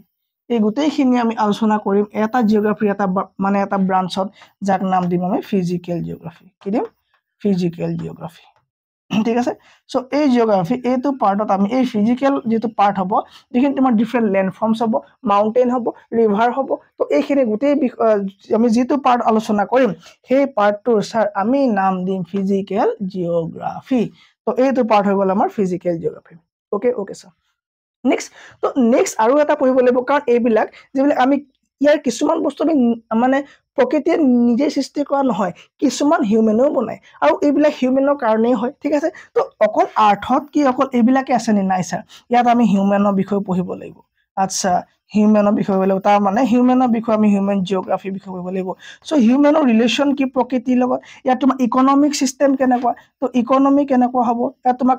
এই গোটেইখিনি আমি আলোচনা কৰিম এটা জিঅ'গ্ৰাফিৰ এটা ব্ৰাঞ্চত যাক নাম দিম আমি ফিজিকেল জিঅ'গ্ৰাফি কি দিম ফিজিকেল জিঅ'গ্ৰাফি ঠিক আছে চ' এই জিঅ'গ্ৰাফি এইটো পাৰ্টত আমি এই ফিজিকেল যিটো পাৰ্ট হ'ব যিখিনি তোমাৰ ডিফাৰেণ্ট লেণ্ডফৰ্মছ হ'ব মাউণ্টেইন হ'ব ৰিভাৰ হ'ব তো এইখিনি গোটেই আমি যিটো পাৰ্ট আলোচনা কৰিম সেই পাৰ্টটোৰ ছাৰ আমি নাম দিম ফিজিকেল জিঅ'গ্ৰাফি তো এইটো পাৰ্ট হৈ গ'ল আমাৰ physical geography okay sir next আৰু এটা পঢ়িব লাগিব কাৰণ এইবিলাক যিবিলাক আমি ইয়াৰ কিছুমান বস্তু আমি মানে প্ৰকৃতিয়ে নিজে সৃষ্টি কৰা নহয় কিছুমান হিউমেনেও বনায় আৰু এইবিলাক হিউমেনৰ কাৰণেই হয় ঠিক আছে তো অকল আৰ্থত কি অকল এইবিলাকে আছে নে নাই ছাৰ ইয়াত আমি হিউমেনৰ বিষয়ে পঢ়িব লাগিব আচ্ছা হিউমেনৰ বিষয়ে পঢ়িব লাগিব তাৰমানে হিউমেনৰ বিষয়ে আমি হিউমেন জিঅ'গ্ৰাফিৰ বিষয়ে পঢ়িব লাগিব চ' হিউমেনৰ ৰিলেশ্যন কি প্ৰকৃতিৰ লগত ইয়াত তোমাৰ ইকনমিক চিষ্টেম কেনেকুৱা তো ইকনমি কেনেকুৱা হ'ব ইয়াত তোমাৰ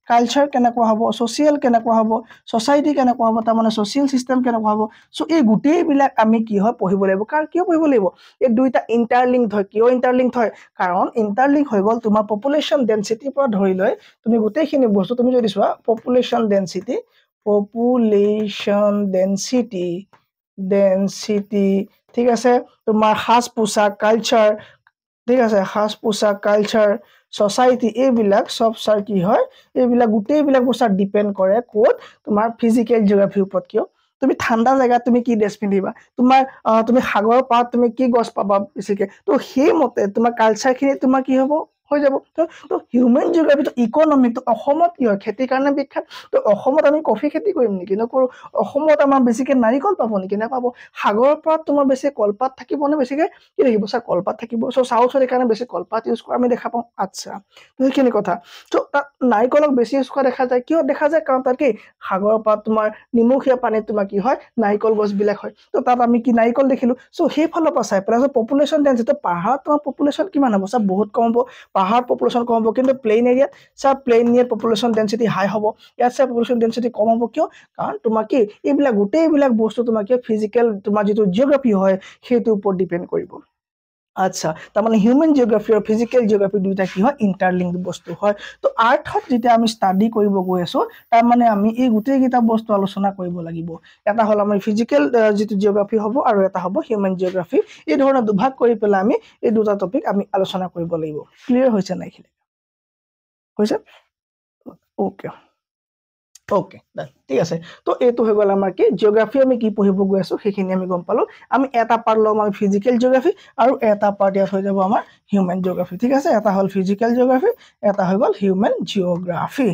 কালচাৰ কেনেকুৱা হ'ব ছ'চিয়েল কেনেকুৱা হ'ব ছ'চাইটি কেনেকুৱা হ'ব তাৰমানে ছ'চিয়েল চিষ্টেম কেনেকুৱা হ'ব চ' এই গোটেইবিলাক আমি কি হয় পঢ়িব লাগিব কাৰণ কিয় পঢ়িব লাগিব এই দুইটা ইণ্টাৰলিংক হয় কিয় ইণ্টাৰলিংক হয় কাৰণ ইণ্টাৰলিংক হৈ গ'ল তোমাৰ পপুলেশ্যন ডেনচিটিৰ পৰা ধৰি লৈ তুমি গোটেইখিনি বস্তু তুমি যদি চোৱা পপুলেশ্যন ডেনচিটি ঠিক আছে তোমাৰ সাজ পোছাক কালচাৰ ঠিক আছে society এইবিলাক সব সাৰ কি হয় এইবিলাক গোটেইবিলাক বস্তু ডিপেন্ড কৰে কোত তোমাৰ ফিজিক্যাল জিওগ্ৰাফি ওপৰত কিয় তুমি ঠাণ্ডা জায়গাত তুমি কি ড্ৰেছ পিন্ধিবা তোমাৰ তুমি সাগৰৰ পাৰত তুমি কি গছ পাবা বেছিকে তো সেই মতে তোমাৰ কালচাৰ খিনি তোমাৰ কি হ'ব হৈ যাব তো হিউম্যান জিওগ্ৰাফি তো ইকোনমি তো অসমত কি হয় খেতিৰ কাৰণে বিখ্যাত তো অসমত আমি কফি খেতি কৰিম নেকি নকৰো অসমত আমাৰ বেছিকে নাৰিকল পাব নেকি নাপাব সাগৰৰ পাৰত তোমাৰ বেছি কলপাত থাকিব নে বেছিকে কি থাকিব স্যাৰ কলপাত থাকিব সো সাউথৰ কাৰণে বেছি কলপাত ইউজ কৰা আমি দেখা পাওঁ আচ্ছা তো সেইখিনি কথা তো তাত নাৰিকলক বেছি ইউজ কৰা দেখা যায় কিয় দেখা যায় কাৰণ তাত কি সাগৰৰ পাৰত তোমাৰ নিমখীয়া পানীত তোমাৰ কি হয় নাৰিকল গছবিলাক হয় তো তাত আমি কি নাৰিকল দেখিলো সো সেইফালৰ পৰা চাই পেলাই পপুলেশ্যন ডেন্সিটি পাহাৰত তোমাৰ পপুলেশ্যন কিমান হ'ব স্যাৰ বহুত কম হ'ব পাহাৰত পপুলেশ্যন কম হ'ব কিন্তু প্লেইন এৰিয়াত স্যাৰ প্লেইন এৰিয়াত পপুলেশ্যন ডেন্সিটি হাই হ'ব ইয়াত স্যাৰ পপুলেশ্যন ডেন্সিটি কম হ'ব কিয় কাৰণ তোমাৰ কি এইবিলাক গোটেইবিলাক বস্তু তোমাৰ কি ফিজিক্যাল তোমাৰ যিটো জিওগ্ৰাফি হয় সেইটোৰ ওপৰত ডিপেন্ড কৰিব আচ্ছা তাৰ মানে হিউম্যান জিওগ্ৰাফি আৰু ফিজিক্যাল জিওগ্ৰাফি দুইটা কি হয় ইন্টাৰলিংক বস্তু হয় তো আৰ্থত যেতিয়া আমি ষ্টাডি কৰিব গৈ আছো তাৰ মানে আমি এই গোটেই কিটা বস্তু আলোচনা কৰিব লাগিব এটা হল আমাৰ ফিজিক্যাল যিটো জিওগ্ৰাফি হ'ব আৰু এটা হ'ব হিউম্যান জিওগ্ৰাফি এই ধৰণে দুভাগ কৰি পেলাই আমি এই দুটা টপিক আমি আলোচনা কৰিব লাগিব ক্লিয়াৰ হৈছে নাই খিনি হৈছে ওকে ওকে ঠিক আছে তো এইটো হৈ গ'ল আমাৰ কি জিওগ্ৰাফি আমি কি পঢ়িব গৈ আছো সেইখিনি আমি গম পালো আমি এটা পাৰ্ট ল'ম আমি ফিজিক্যাল জিওগ্ৰাফি আৰু এটা পাৰ্ট ইয়াত হৈ যাব আমাৰ হিউম্যান জিওগ্ৰাফি ঠিক আছে এটা হল ফিজিক্যাল জিওগ্ৰাফি এটা হৈ গ'ল হিউম্যান জিওগ্ৰাফি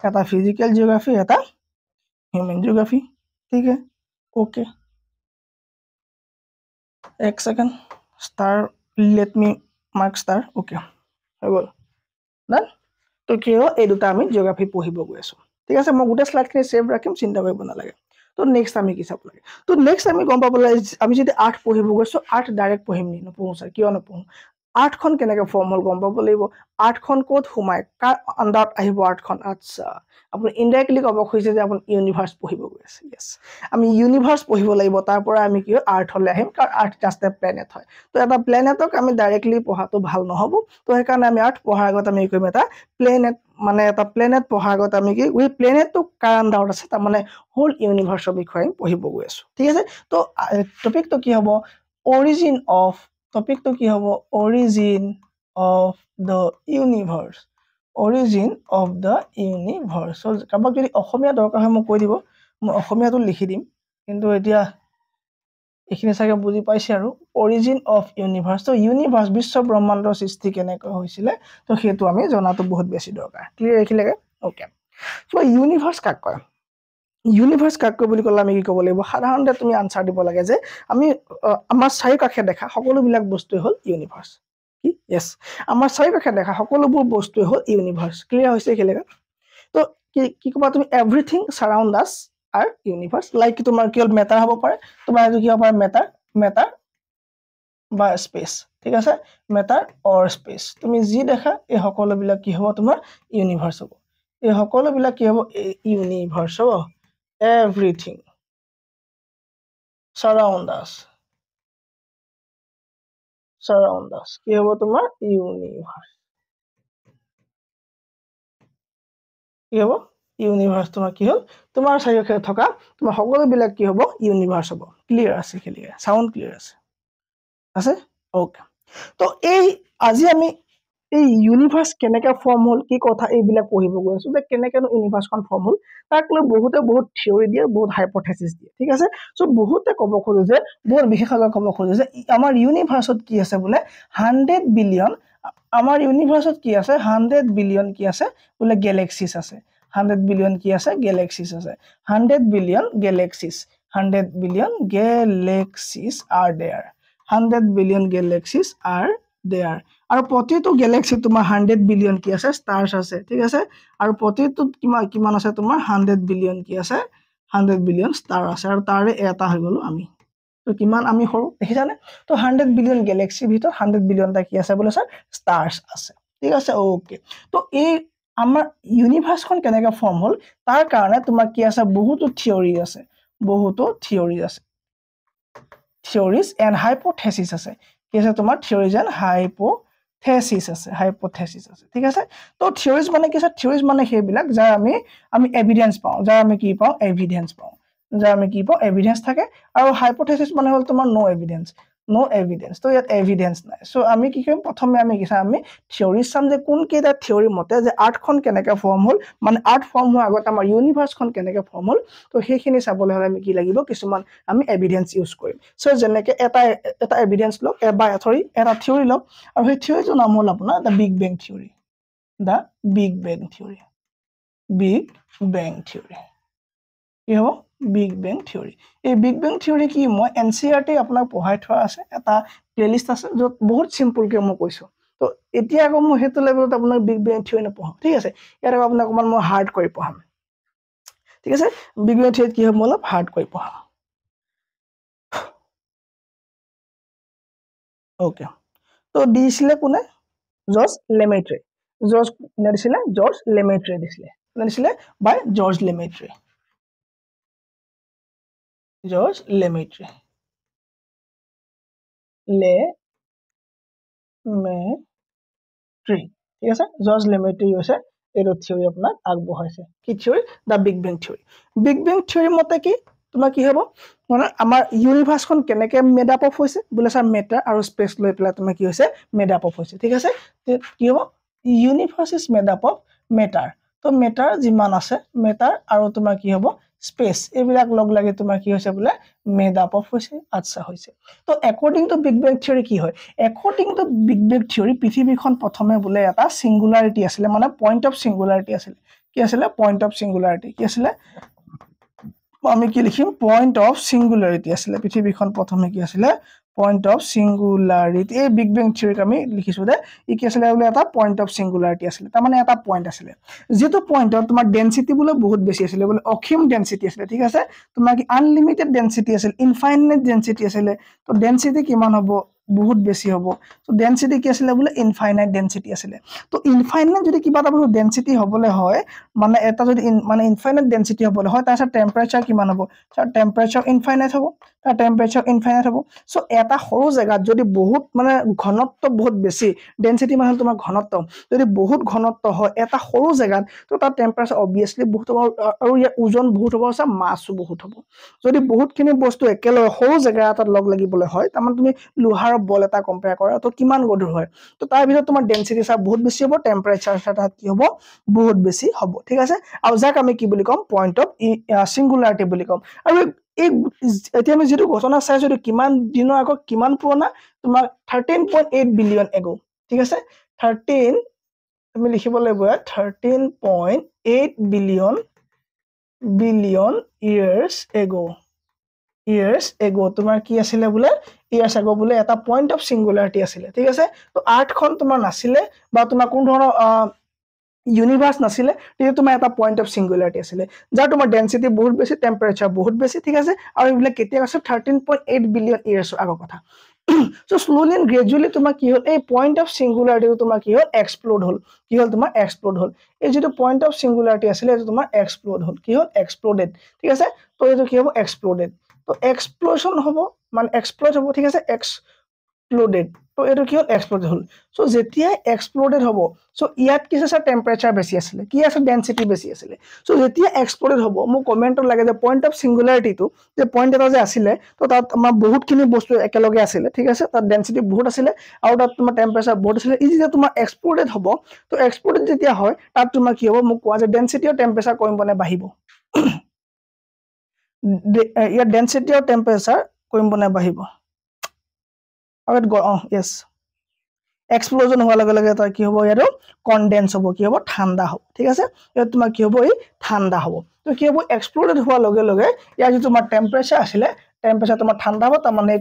এটা ফিজিক্যাল জিওগ্ৰাফি এটা হিউম্যান জিওগ্ৰাফি ঠিক আছে ওকে এক second star let me mark star okay হৈ গ'ল ডান তো কি হয় এই দুটা আমি জিওগ্ৰাফি পঢ়িব গৈ আছো ঠিক আছে মই গোটেই স্লাইডখিনি সেভ ৰাখিম চিন্তা কৰিব নালাগে তো নেক্সট আমি কি চাব লাগে তো নেক্সট আমি গম পাবলৈ আমি যদি আৰ্ট পঢ়িব গৈছো আৰ্ট ডাইৰেক্ট পঢ়িম নি নপঢ়ো স্যাৰ কিয় নপঢ়ো আৰ্টখন কেনেকৈ ফৰ্ম হল গম পাব লাগিব আৰ্টখন ক'ত সোমায় কাৰ আন্ডাৰত আহিব আৰ্টখন আচ্ছা আপুনি ইনডাইৰেক্টলি ক'ব খুজিছে যে আপুনি ইউনিভাৰ্স পঢ়িব গৈ আছে ইয়েছ আমি ইউনিভাৰ্স পঢ়িব লাগিব তাৰ পৰা আমি কি আৰ্থলৈ আহিম কাৰণ আৰ্থ জাষ্ট এ প্লেনেট হয় তো এটা প্লেনেটক আমি ডাইৰেক্টলি পঢ়াটো ভাল নহ'ব তো সেইকাৰণে আমি আৰ্থ পঢ়াৰ আগত আমি কি কৰিম এটা প্লেনেট মানে এটা প্লেনেট পঢ়াৰ আগত আমি কি উই প্লেনেটটো কাৰ আন্ডাৰত আছে তাৰ মানে হোল ইউনিভাৰ্সৰ বিষয়ে পঢ়িব গৈ আছো ঠিক আছে তো টপিকটো কি হ'ব অৰিজিন অফ টপিকটো কি হ'ব origin of the universe origin of the universe কাৰোবাক যদি অসমীয়া দৰকাৰ হয় মোক কৈ দিব মই অসমীয়াটো লিখি দিম কিন্তু এতিয়া এইখিনি চাগে বুজি পাইছে আৰু অৰিজিন অফ ইউনিভাৰ্স তো ইউনিভাৰ্স বিশ্ব ব্ৰহ্মাণ্ডৰ সৃষ্টি কেনেকৈ হৈছিলে তো সেইটো আমি জনাটো বহুত বেছি দৰকাৰ ক্লিয়াৰ এইখিলৈকে ওকে সো ইউনিভাৰ্স কাক কয় ইউনিভাৰ্স কাক কয় বুলি ক'লে আমি কি ক'ব লাগিব সাধাৰণতে তুমি আনসাৰ দিব লাগে যে আমি আমাৰ চাৰিওকাষে দেখা সকলোবিলাক বস্তুৱে হ'ল ইউনিভাৰ্স কি ইয়েস আমাৰ চাৰিওকাষে দেখা সকলোবোৰ বস্তুৱে হ'ল ইউনিভাৰ্স ক্লিয়াৰ হৈছে এইখিলৈকে তো কি ক'বা তুমি এভৰিথিং সাৰাউণ্ড আছ আর ইউনিভার্স লাইক তোমার কি হল মেটার হব পারে তোমার কি হব পারে মেটার বা স্পেস ঠিক আছে মেটার অর স্পেস তুমি যি দেখা এই সকলোবিলাক কি হব তোমাৰ ইউনিভাৰ্স হব এই সকলোবিলাক কি হব ইউনিভাৰ্স হব এভৰিথিং সাৰাউণ্ড আছ কি হব তোমাৰ ইউনিভাৰ্স কি হব ইউনিভাৰ্স তোমাৰ কি হল তোমাৰ চাৰিওকাষে থকা তোমাৰ সকলোবিলাক কি হব ইউনিভাৰ্স হব ক্লিয়াৰ আছে ক্লিয়াৰ সাউন্ড ক্লিয়াৰ আছে ওকে তো এই আজি আমি এই ইউনিভাৰ্স কেনেকৈ ফৰ্ম হল কি কথা এইবিলাক পঢ়িব গৈ আছো যে কেনেকৈ ইউনিভাৰ্সখন ফৰ্ম হল তাক লৈ বহুতে বহুত থিওৰি দিয়ে বহুত হাইপোথেসিস দিয়ে ঠিক আছে সো বহুতে ক'ব খোজে যে বহুত বিশেষজ্ঞ ক'ব খোজে যে আমাৰ ইউনিভাৰ্সত কি আছে বোলে 100 বিলিয়ন আমাৰ ইউনিভার্সত কি আছে 100 বিলিয়ন কি আছে বোলে গ্যালাক্সিস আছে 100 বিলিয়ন কি আছে গ্যালাক্সিস আছে 100 billion galaxies 100 billion galaxies are there 100 billion galaxies are there আৰু প্ৰতিটো গ্যালাক্সি তোমাৰ 100 বিলিয়ন কি আছে স্টাৰ্স আছে ঠিক আছে আৰু প্ৰতিটো কিমান আছে তোমাৰ 100 বিলিয়ন কি আছে 100 বিলিয়ন ষ্টাৰ আছে আৰু তাৰে এটা হৈ গলো আমি তো কিমান আমি হৰু দেখিছানে তো 100 বিলিয়ন গ্যালাক্সি ভিতৰত 100 বিলিয়ন টা কি আছে বলে স্যাৰ স্টাৰ্স আছে ঠিক আছে ওকে তো এই আমাৰ ইউনিভাৰ্সখন কেনেকৈ ফৰ্ম হল তাৰ কাৰণে তোমাৰ কি আছে বহুতো থিওৰি আছে থিওৰিজ এন্ড হাইপোথেসিস আছে কি আছে তোমাৰ থিওৰিজ এন্ড হাইপোথেসিস আছে ঠিক আছে তো থিওৰিজ মানে কি আছে থিওৰিজ মানে সেইবিলাক যাৰ আমি এভিডেন্স পাওঁ যাৰ আমি কি পাওঁ এভিডেন্স পাওঁ যাৰ আমি কি পাওঁ এভিডেন্স থাকে আৰু হাইপোথেসিস মানে হল তোমাৰ নো এভিডেন্স নো এভিডেন্স তো ইয়াত এভিডেন্স নাই সো আমি কি কৰিম প্ৰথমে আমি কি চাম আমি থিওৰি চাম যে কোন কেইটা থিওৰি মতে যে আৰ্থখন কেনেকৈ ফৰ্ম হ'ল মানে আৰ্থ ফৰ্ম হোৱাৰ আগত আমাৰ ইউনিভাৰ্সখন কেনেকৈ ফৰ্ম হ'ল তো সেইখিনি চাবলৈ হ'লে আমি কি লাগিব কিছুমান আমি এভিডেন্স ইউজ কৰিম সো যেনেকৈ এটা এভিডেন্স লওক এটা থিওৰি লওক আৰু সেই থিওৰিটোৰ নাম হ'ল আপোনাৰ the big bang theory the big bang theory big bang theory কি হ'ব বিগ বেং থিওৰি এই বিগ বেং থিওৰি কি মই এনচিইআৰটি আপোনাক পঢ়াই থোৱা আছে এটা প্লেলিষ্ট আছে য'ত বহুত সিম্পলকৈ মই কৈছোঁ তো এতিয়া আকৌ মই সেইটো লেভেলত আপোনাক বিগ বেং থিওৰি নপঢ়াওঁ ঠিক আছে ইয়াত আকৌ আপোনাক অকণমান মই হাৰ্ড কৰি পঢ়াম ঠিক আছে বিগ বেং থিওৰিত কি হ'ব মই অলপ হাৰ্ড কৰি পঢ়াম ওকে তো দিছিলে কোনে জৰ্জ লেমেট্ৰে জৰ্জ লেমেট্ৰে দিছিলে বাই জৰ্জ লেমেট্ৰে জৰ্জ লেমেট্ৰে লেমেট্ৰি ঠিক আছে জৰ্জ লেমেট্ৰি হৈছে এইটো থিওৰি আপোনাক আগবঢ়াইছে কি theory the big bang theory মতে কি তোমাৰ কি হ'ব মানে আমাৰ ইউনিভাৰ্সখন কেনেকৈ মেড আপ অফ হৈছে বোলে ছাৰ মেটাৰ আৰু স্পেচ লৈ পেলাই তোমাৰ কি হৈছে মেড আপ অফ হৈছে ঠিক আছে কি হ'ব universe is made up of matter তো মেটাৰ যিমান আছে মেটাৰ আৰু তোমাৰ কি হ'ব স্পেচ এইবিলাক লগ লাগি তোমাৰ কি হৈছে বোলে মেড আপ অফ হৈছে আচ্ছা হৈছে তো according to big bang theory কি হয় according to big bang theory পৃথিৱীখন প্ৰথমে বোলে এটা সিঙ্গুলাৰিটি আছিলে মানে পইণ্ট অফ সিঙ্গুলাৰিটি আছিলে কি আছিলে পইণ্ট অফ সিঙ্গুলাৰিটি কি আছিলে আমি কি লিখিম পইণ্ট অফ সিঙ্গুলাৰিটি আছিলে পৃথিৱীখন প্ৰথমে কি আছিলে পইণ্ট অফ সিঙ্গুলাৰিটি এই বিগ বেং থিওৰিক আমি লিখিছো যে ই কি আছিলে বোলে এটা পইণ্ট অফ সিঙ্গুলাৰিটি আছিলে তাৰ মানে এটা পইণ্ট আছিলে যেটো পইণ্টত তোমাৰ ডেনসিটি বোলে বহুত বেছি আছিলে বোলে অসীম ডেনসিটি আছিলে ঠিক আছে তোমাৰ কি আনলিমিটেড ডেনসিটি আছিল ইনফাইনাইট ডেনসিটি আছিলে তো ডেনসিটি কিমান হ'ব বহুত বেছি হ'ব তো ডেনসিটি কি আছিলে বোলে ইনফাইনাইট ডেনসিটি আছিলে তো ইনফাইনাইট যদি কিবা এটা বস্তু ডেনসিটি হ'বলৈ হয় মানে এটা যদি মানে ইনফাইনাইট ডেনসিটি হ'বলৈ হয় তাৰপিছত টেম্পাৰেচাৰ কিমান হ'ব তাৰ টেম্পাৰেচাৰ ইনফাইনাইট হ'ব তাৰ টেম্পাৰেচাৰ ইনফাইনাইট হ'ব সো এটা সৰু জায়গাত যদি বহুত মানে ঘনত্ব বহুত বেছি ডেনসিটি মানে তোমাৰ ঘনত্ব যদি বহুত ঘনত্ব হয় এটা সৰু জায়গাত তো তাৰ টেম্পাৰেচাৰ অবভিয়াসলি বহুত হ'ব আৰু ইয়াৰ ওজন বহুত হ'ব আছে মাছও বহুত হ'ব যদি বহুতখিনি বস্তু একেলগে সৰু জায়গা এটাত লগ লাগিবলৈ হয় তাৰমানে তুমি লোহাৰ বল এটা কম্পেয়াৰ কৰা তো কিমান গধুৰ হয় তো তাৰ ভিতৰত তোমাৰ ডেনসিটি চাৰ বহুত বেছি হ'ব টেম্পাৰেচাৰ তাত কি হ'ব বহুত বেছি হ'ব ঠিক আছে আৰু যাক আমি কি বুলি কম পইণ্ট অফ সিঙ্গুলাৰিটি বুলি কম আৰু এই এতিয়া আমি যেটো ঘটনা চাইছো এইটো কিমান দিনৰ আগত কিমান পুৰণা তোমাৰ 13.8 বিলিয়ন এগো ঠিক আছে 13 আমি লিখিব লাগিব 13.8 বিলিয়ন ইয়াৰ্স এগো তোমাৰ কি আছিলে বোলে ইয়াৰ্স এগো বোলে এটা পইণ্ট অফ সিঙ্গুলাৰিটি আছিলে ঠিক আছে তো আৰ্থখন তোমাৰ নাছিলে বা তোমাৰ কোন ধৰণৰ ইউনিভাৰ্স নাছিলে তেতিয়া তোমাৰ এটা পইণ্ট অফ সিঙ্গুলাৰিটি আছিলে যাৰ তোমাৰ ডেনসিটি বহুত বেছি টেম্পাৰেচাৰ বহুত বেছি ঠিক আছে আৰু এইবিলাক কেতিয়া আছে 13.8 বিলিয়ন ইয়াৰ্স আগৰ কথা সো স্লোলি এণ্ড গ্ৰেজুৱেলি তোমাৰ কি হ'ল এই পইণ্ট অফ সিঙ্গুলাৰিটি তোমাৰ কি হ'ল এক্সপ্লোড হ'ল কি হ'ল তোমাৰ এক্সপ্লোড হ'ল এই যেটো পইণ্ট অফ সিঙ্গুলাৰিটি আছিলে এইটো তোমাৰ এক্সপ্লোড হ'ল কি হ'ল এক্সপ্লোডেড ঠিক আছে তো এইটো কি হ'ব এক্সপ্লোডেড তো এক্সপ্লোশন হ'ব মানে এক্সপ্লোড হ'ব ঠিক আছে এক্সপ্লোডেড তো এইটো কি হ'ল এক্সপ্লোড হ'ল সো যেতিয়া এক্সপ্লোডেড হ'ব সো ইয়াত কি আছে টেম্পাৰেচাৰ বেছি আছিলে কি আছে ডেনসিটি বেছি আছিলে সো যেতিয়া এক্সপ্লোডেড হ'ব মোক কমেন্টত লাগে যে পইণ্ট অফ সিঙ্গুলাৰিটিটো যে পইণ্ট এটা যে আছিলে তো তাত আমাৰ বহুতখিনি বস্তু একেলগে আছিলে ঠিক আছে তাত ডেনসিটি বহুত আছিলে আৰু তাত তোমাৰ টেম্পাৰেচাৰ বহুত আছিলে ই যেতিয়া তোমাৰ এক্সপ্লোডেড হ'ব তো এক্সপ্লোডেড যেতিয়া হয় তাত তোমাৰ কি হ'ব মোক কোৱা যে ডেনসিটি আৰু টেম্পাৰেচাৰ কমিব নে বাঢ়িব ইয়াৰ ডেনসিটি আৰু টেম্পাৰেচাৰ কমিব নে বাঢ়িব আৰু ইয়েস এক্সপ্লোজন হোৱাৰ লগে লগে তাৰ কি হ'ব ইয়াতো কনডেন্স হ'ব কি হ'ব ঠাণ্ডা হ'ব ঠিক আছে ইয়াত তোমাৰ কি হ'ব এই ঠাণ্ডা হ'ব তো কি হ'ব এক্সপ্লোডেড হোৱাৰ লগে লগে ইয়াৰ যে তোমাৰ টেম্পাৰেচাৰ আছিলে টেম্পাৰেচাৰ তোমাৰ ঠাণ্ডা হ'ব তাৰ মানে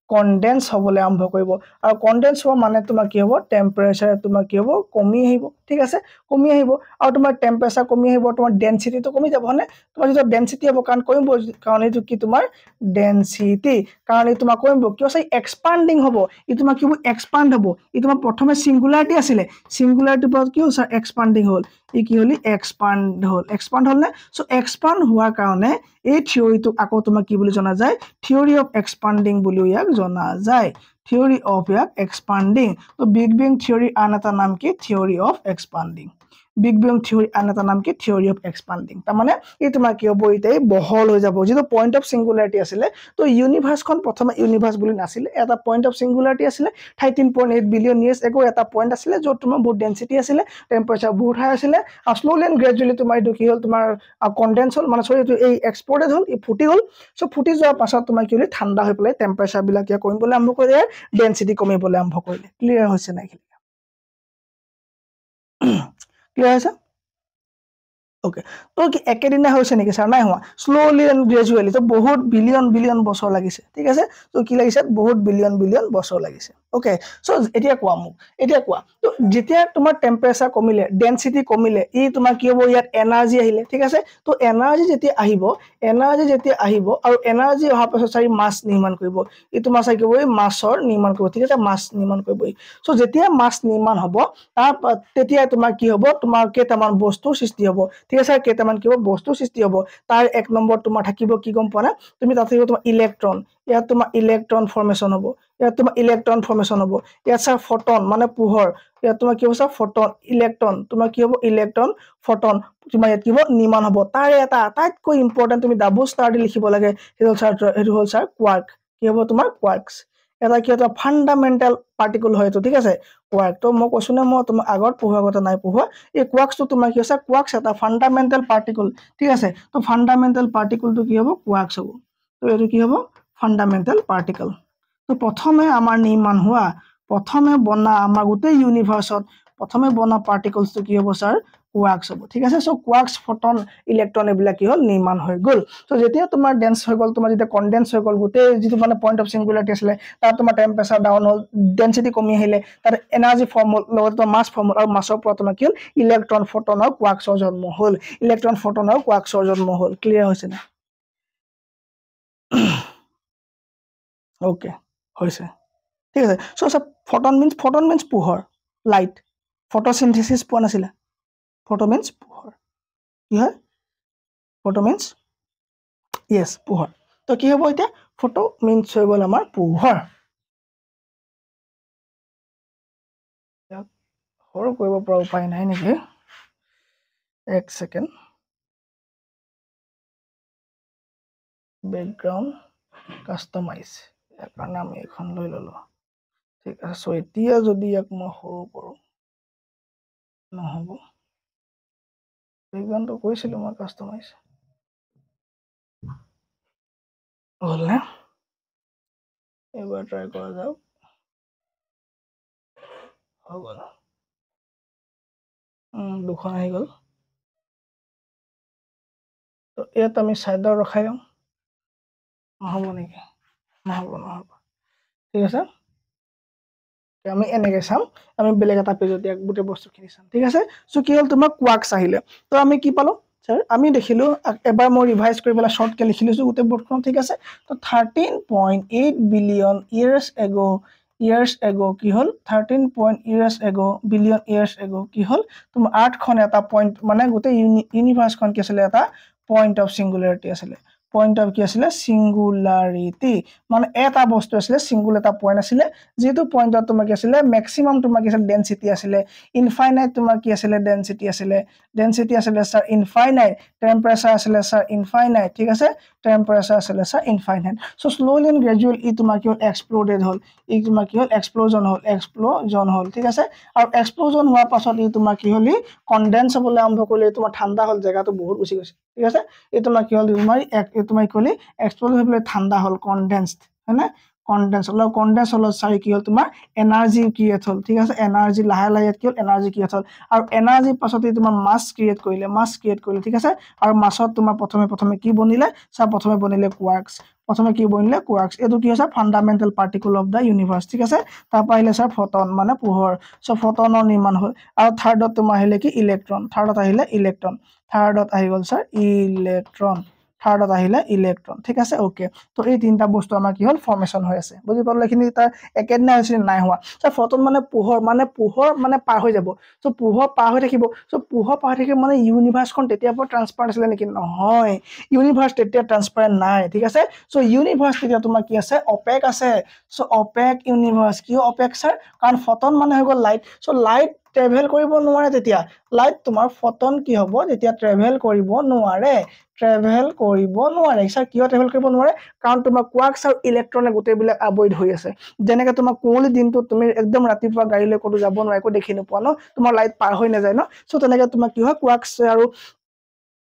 কনডেন্স হ'বলৈ আৰম্ভ কৰিব আৰু কনডেন্স হোৱা মানে তোমাৰ কি হ'ব টেম্পাৰেচাৰ তোমাৰ কি হ'ব কমি আহিব ঠিক আছে কমি আহিব আৰু তোমাৰ টেম্পাৰেচাৰ কমি আহিব তোমাৰ ডেনসিটিটো কমি যাব হনে তোমাৰ যেতিয়া ডেনসিটি হ'ব কাৰণ কমিব কাৰণ এইটো কি তোমাৰ ডেনসিটি কাৰণ এই তোমাৰ কমিব কিয় চাই এক্সপান্ডিং হ'ব ই তোমাৰ কি হ'ব এক্সপান্ড হ'ব ই তোমাৰ প্ৰথমে সিঙ্গুলাৰিটি আছিলে সিঙ্গুলাৰিটিৰ পৰা কি হৈছে এক্সপান্ডিং হ'ল ই কি হ'ল এক্সপান্ড হ'ল নে সো এক্সপান্ড হোৱাৰ কাৰণে এই থিওৰিটো আকৌ তোমাৰ কি বুলি জনা যায় থিওৰি অফ এক্সপান্ডিং বুলি ইয়াক জনা যায় থিওৰি অফ ইয়াক এক্সপান্ডিং তো বিগ বেং থিওৰি আন এটা নাম কি theory of expanding big bang theory আন এটা নাম কি থিওৰি অফ এক্সপান্ডিং তাৰমানে এই তোমাৰ কি হ'ব এতিয়া বহল হৈ যাব যেটো পইণ্ট অফ সিঙ্গুলাৰিটি আছিলে তো ইউনিভাৰ্সখন প্ৰথমে ইউনিভাৰ্স বুলি নাছিলে এটা পইণ্ট অফ সিঙ্গুলাৰিটি আছিলে 13.8 বিলিয়ন ইয়াৰ্স এগো এটা পইণ্ট আছিলে য'ত তোমাৰ বহুত ডেন্সিটি আছিলে টেম্পাৰেচাৰ বহুত হাই আছিলে আৰু স্লোলি এণ্ড গ্ৰেজুৱেলি তোমাৰ এইটো কি হ'ল তোমাৰ কনডেন্স হ'ল মানে সৰি এইটো এই এক্সপৰ্টেড হ'ল ই ফুটি হ'ল সো ফুটি যোৱাৰ পাছত তোমাৰ কি হ'ল ঠাণ্ডা হৈ পেলাই টেম্পাৰেচাৰ বিলাক কি কৰিবলৈ আৰম্ভ কৰিলে ডেন্সিটি কমিবলৈ আৰম্ভ কৰিলে ক্লিয়াৰ হৈছে নাই ক্লিয়াৰ হৈছে ওকে তো কি একেদিনা হৈছে নেকি স্যাৰ নাই হোৱা স্লোলি এন্ড গ্ৰেজুৱেলি তো বহুত বিলিয়ন বছৰ লাগিছে ঠিক আছে তো কি লাগিছে বহুত বিলিয়ন বছৰ লাগিছে ওকে সো এতিয়া কোৱা মোক এতিয়া কোৱা তো যেতিয়া তোমাৰ টেম্পাৰেচাৰ কমিলে ডেন্সিটি কমিলে ই তোমাৰ কি হ'ব ইয়াত এনাৰ্জি আহিলে ঠিক আছে তো এনাৰ্জি যেতিয়া আহিব আৰু এনাৰ্জি অহাৰ পাছত চাই মাছ নিৰ্মাণ কৰিব ই তোমাৰ চাই কৰিব এই মাছৰ নিৰ্মাণ কৰিব ঠিক আছে মাছ নিৰ্মাণ কৰিব সো যেতিয়া মাছ নিৰ্মাণ হ'ব তাৰ তেতিয়া তোমাৰ কি হ'ব তোমাৰ কেইটামান বস্তুৰ সৃষ্টি হ'ব ঠিক আছে কেইটামান কি হ'ব বস্তুৰ সৃষ্টি হ'ব তাৰ এক নম্বৰ তোমাৰ থাকিব কি গম পোৱা না তুমি তাতে তোমাৰ ইলেক্ট্ৰন ইয়াত তোমাৰ ইলেক্ট্ৰন ফৰ্মেশন হ'ব ইয়াত তোমাৰ ইলেক্ট্ৰন ফৰ্মেশন হ'ব ইয়াত স্যাৰ ফটন মানে পোহৰ ইয়াত তোমাৰ কি হ'ব স্যাৰ ফটন ইলেক্ট্ৰন তোমাৰ কি হ'ব ইলেক্ট্ৰন ফটন তোমাৰ ইয়াত কি হ'ব নিৰ্মাণ হ'ব তাৰ এটা আটাইতকৈ ইম্পৰ্টেন্ট তুমি ডাবল ষ্টাৰ দি লিখিব লাগে সেইটো হ'ল স্যাৰ কোৱাৰ্ক কি হ'ব তোমাৰ কোৱাৰ্কছ এটা কি এটা ফান্ডামেন্টাল পাৰ্টিকল হয় তো ঠিক আছে কোৱাৰ্ক তো মই কৈছো না মই তোমাক আগত পঢ়োৱা কথা নাই পঢ়োৱা এই কোৱাৰ্কছটো তোমাৰ কি আছে কোৱাৰ্কছ এটা ফান্ডামেন্টাল পাৰ্টিকল ঠিক আছে তো ফান্ডামেন্টাল পাৰ্টিকলটো কি হ'ব কোৱাৰ্কছ হ'ব তো এইটো কি হ'ব ফান্ডামেন্টাল পাৰ্টিকল তো প্ৰথমে আমাৰ নিৰ্মাণ হোৱা প্ৰথমে বনা আমাৰ গোটেই ইউনিভাৰ্সত প্ৰথমে বনা পাৰ্টিকলছটো কি হ'ব স্যাৰ কোৱাৰ্কছ হ'ব ঠিক আছে সো কোৱাৰ্কছ ফটন ইলেক্ট্ৰন এইবিলাক কি হ'ল নিৰ্মাণ হৈ গ'ল তো যেতিয়া তোমাৰ ডেন্স হৈ গ'ল তোমাৰ যেতিয়া কনডেন্স হৈ গ'ল গোটেই যিটো মানে পইণ্ট অফ সিঙ্গুলাৰিটি আছিলে তাত তোমাৰ টেম্পাৰেচাৰ ডাউন হ'ল ডেন্সিটি কমি আহিলে তাত এনাৰ্জি ফৰ্ম হ'ল লগতে মাছ ফৰ্ম হ'ল আৰু মাছৰ পৰা তোমাৰ কি হ'ল ইলেক্ট্ৰন ফটন আৰু কোৱাৰ্কছৰ জন্ম হ'ল ইলেক্ট্ৰন ফটন আৰু কোৱাৰ্কছৰ জন্ম হ'ল ক্লিয়াৰ হৈছে না ওকে হৈছে ঠিক আছে সো সব ফটন মিন্স পোহৰ লাইট ফটোসিনথেসিস পোৱা নাছিলে ফটো মিন্স পোহৰ কি হয় ফটো মিন্স ইয়েস পোহৰ তো কি হ'ব এতিয়া ফটো মিন্স হৈ গ'ল আমাৰ পোহৰ সৰু কৰিব পৰা উপায় নাই নেকি এক সেকেন্ড ব্যাকগ্ৰাউন্ড কাস্টমাইজ ইয়াৰ কাৰণে আমি এখন লৈ ললো ঠিক আছে সো এতিয়া যদি ইয়াক মই সৰু কৰো নহব ব্যাকগ্ৰাউন্ডটো কৈছিলো মই কাস্টমাইজ হ'ল না এবাৰ ট্ৰাই কৰা যাওক হৈ গ'ল দুখন আহি গ'ল তো ইয়াত আমি সাইডৰ ৰখাই লওঁ নহব নেকি নহব ঠিক আছে আমি এনেকে চাম আমি বেলেগ এটা পেজত ইয়াক গোটেই বস্তুখিনি চাম ঠিক আছে সো কি হ'ল তোমাৰ কোৱাৰ্কছ আহিলে তো আমি কি পালো স্যাৰ আমি দেখিলো এবাৰ মই ৰিভাইজ কৰি পেলাই শৰ্টকে লিখি লৈছো গোটেই বৰ্ডখন ঠিক আছে তো 13.8 বিলিয়ন ইয়াৰ্স এগো কি হ'ল 13 বিলিয়ন ইয়াৰ্স এগো কি হ'ল তোমাৰ আৰ্থখন এটা পইণ্ট মানে গোটেই ইউনিভাৰ্সখন কি আছিল এটা পইণ্ট অফ সিঙ্গুলাৰিটি আছিল পইণ্ট অফ কি আছিল সিঙ্গুলাৰিটি মানে এটা বস্তু আছিল সিঙ্গুল এটা পইণ্ট আছিল যেটো পইণ্টত তোমাৰ কি আছিল ম্যাক্সিমাম তোমাৰ কি আছিল ডেন্সিটি আছিল ইনফাইনাইট তোমাৰ কি আছিল ডেন্সিটি আছিল স্যাৰ ইনফাইনাইট টেম্পাৰেচাৰ আছিল স্যাৰ ইনফাইনাইট ঠিক আছে টেম্পাৰেচাৰ আছিল sir infinite so slowly and gradual ই তোমাৰ কি হ'ল এক্সপ্লোডেড হ'ল ই তোমাৰ কি হ'ল এক্সপ্লোজন হ'ল ঠিক আছে আৰু এক্সপ্লোজন হোৱাৰ পাছত ই তোমাৰ কি হ'ল কনডেন্স হ'বলৈ আৰম্ভ কৰিলে তোমাৰ ঠাণ্ডা হ'ল জায়গাটো বহুত গুছি গৈছে ঠিক আছে এই তোমাৰ কি হ'ল তোমাৰ কি হ'ল এক্সপ্লোড হৈ পেলাই ঠাণ্ডা হ'ল কনডেন্সড হয় না কনডেন্স হল চাৰি কি হ'ল তোমাৰ এনাৰ্জি ক্ৰিয়েট হ'ল ঠিক আছে এনাৰ্জি লাহে কি হ'ল এনাৰ্জি ক্ৰিয়েট হ'ল আৰু এনাৰ্জি পাছতে তোমাৰ মাছ ক্ৰিয়েট কৰিলে ঠিক আছে আৰু মাছত তোমাৰ প্ৰথমে কি বনিলে স্যাৰ প্ৰথমে বনিলে কোৱাৰ্কছ প্ৰথমে কি বনিলে কোৱাৰ্কছ এটো কি হৈছে ফান্ডামেন্টাল পাৰ্টিকল অফ দা ইউনিভাৰ্স ঠিক আছে তাৰ পৰা আহিলে স্যাৰ ফটন মানে পোহৰ সো ফটনৰ নিৰ্মাণ হ'ল আৰু থাৰ্ডত তোমাৰ আহিলে কি ইলেক্ট্ৰন থাৰ্ডত আহি গ'ল স্যাৰ ইলেক্ট্ৰন ঠিক আছে ওকে তো এই তিনটা বস্তু আমাৰ কি হ'ল ফৰ্মেশন হৈ আছে বুজি পালে এখিনি তাৰ একেদিনা হৈছিল নাই হোৱা স্যাৰ ফটন মানে পোহৰ মানে পাৰ হৈ যাব সো পোহৰ পাৰ হৈ থাকিব মানে ইউনিভাৰ্সখন তেতিয়া পৰা ট্ৰান্সপাৰেন্ট আছিল নেকি নহয় ইউনিভাৰ্স তেতিয়া ট্ৰান্সপাৰেন্ট নাই ঠিক আছে সো ইউনিভাৰ্স তেতিয়া তোমাৰ কি আছে অপেক আছে সো অপেক ইউনিভাৰ্স কি অপেক স্যাৰ কাৰণ ফটন মানে হৈ গ'ল লাইট সো লাইট ট্ৰেভেল কৰিব নোৱাৰে তেতিয়া লাইট তোমাৰ ফটন কি হ'ব যেতিয়া ট্ৰেভেল কৰিব নোৱাৰে স্যাৰ কিয় ট্ৰেভেল কৰিব নোৱাৰে কাৰণ তোমাৰ কোৱাৰ্কছ আৰু ইলেক্ট্ৰনে গোটেইবিলাক আবৈধ হৈ আছে যেনেকৈ তোমাৰ কুঁৱলী দিনটো তুমি একদম ৰাতিপুৱা গাড়ী লৈ ক'তো যাব নোৱাৰা একো দেখি নোপোৱা ন তোমাৰ লাইট পাৰ হৈ নাযায় ন সো তেনেকৈ তোমাৰ কি হয় কোৱাৰ্কছ আৰু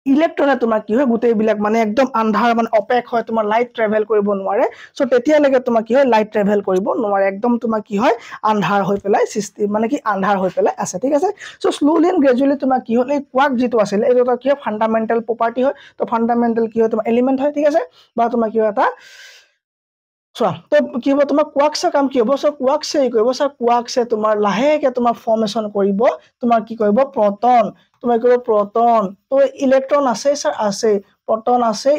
ইলেক্ট্ৰনে তোমাৰ কি হয় গোটেইবিলাক মানে একদম আন্ধাৰ মানে অপেক হয় তোমাৰ লাইট ট্ৰেভেল কৰিব নোৱাৰে সো তেতিয়ালৈকে তোমাৰ কি হয় লাইট ট্ৰেভেল কৰিব নোৱাৰে একদম তোমাৰ কি হয় আন্ধাৰ হৈ পেলাই সৃষ্টি মানে কি আন্ধাৰ হৈ পেলাই আছে ঠিক আছে সো স্লোলি এণ্ড গ্ৰেজুৱেলি তোমাৰ কি হ'ল এই কোৱাৰ্ক যিটো আছিলে এইটো এটা কি হয় ফাণ্ডামেণ্টেল প্ৰপাৰ্টি হয় তো ফাণ্ডামেণ্টেল কি হয় তোমাৰ এলিমেণ্ট হয় ঠিক আছে বা তোমাৰ কি হয় এটা চোৱা তো কি হ'ব তোমাৰ কোৱাৰ্কছৰ কাম কি হ'ব সো কোৱাৰ্কছে কৰিব স্যাৰ কোৱাৰ্কছে তোমাৰ লাহেকে তোমাৰ ফৰ্মেশ্যন কৰিব তোমাৰ কি কৰিব প্ৰটন তোমাৰ কি কৰিব প্ৰটন তো ইলেক্ট্ৰন আছে স্যাৰ আছে প্ৰটন আছে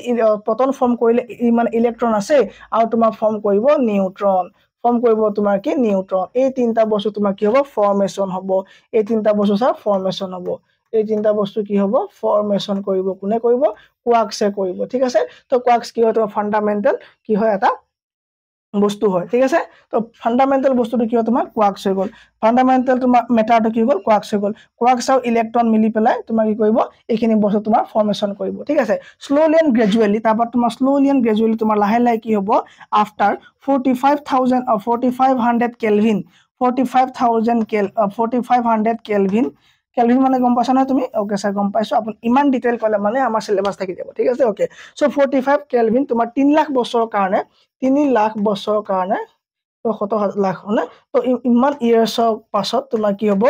প্ৰটন ফৰ্ম কৰিলে মানে ইলেক্ট্ৰন আছে আৰু তোমাৰ ফৰ্ম কৰিব নিউট্ৰন ফৰ্ম কৰিব তোমাৰ কি নিউট্ৰন এই তিনটা বস্তু তোমাৰ কি হ'ব ফৰ্মেশ্যন হ'ব এই তিনটা বস্তু স্যাৰ ফৰ্মেশ্যন হ'ব এই তিনটা বস্তু কি হ'ব ফৰ্মেশ্যন কৰিব কোনে কৰিব কোৱাৰ্কছে কৰিব ঠিক আছে তো কোৱাৰ্কছ কি হয় তোমাৰ ফাণ্ডামেণ্টেল কি হয় এটা বস্তু হয় ঠিক আছে তো ফাণ্ডামেণ্টেল বস্তুটো কি হয় তোমাৰ কোৱাৰ্কছ হৈ গ'ল ফাণ্ডামেণ্টেল তোমাৰ মেটাৰটো কি গ'ল কোৱাৰ্কছ হৈ গ'ল কোৱাৰ্কছ আৰু ইলেক্ট্ৰন মিলি পেলাই তোমাৰ কি কৰিব এইখিনি বস্তু তোমাৰ ফৰ্মেশ্যন কৰিব ঠিক আছে স্লোলি এণ্ড গ্ৰেজুৱেলি তাৰপৰা তোমাৰ স্লোলি এণ্ড গ্ৰেজুৱেলি তোমাৰ লাহে লাহে কি হ'ব আফটাৰ 4500 কেলভিন 4500 কেলভিন কেলভিন মানে গম পাইছা নহয় তুমি ওকে স্যাৰ গম পাইছো আপুনি ইমান ডিটেইল ক'লে মানে আমাৰ সিলেবাস থাকি যাব ঠিক আছে ওকে সো 45 কেলভিন তোমাৰ 3 লাখ বছৰৰ কাৰণে 3 লাখ বছৰৰ কাৰণে 70 লাখ হয়নে তো ইমান ইয়াৰ্ছৰ পাছত তোমাৰ কি হ'ব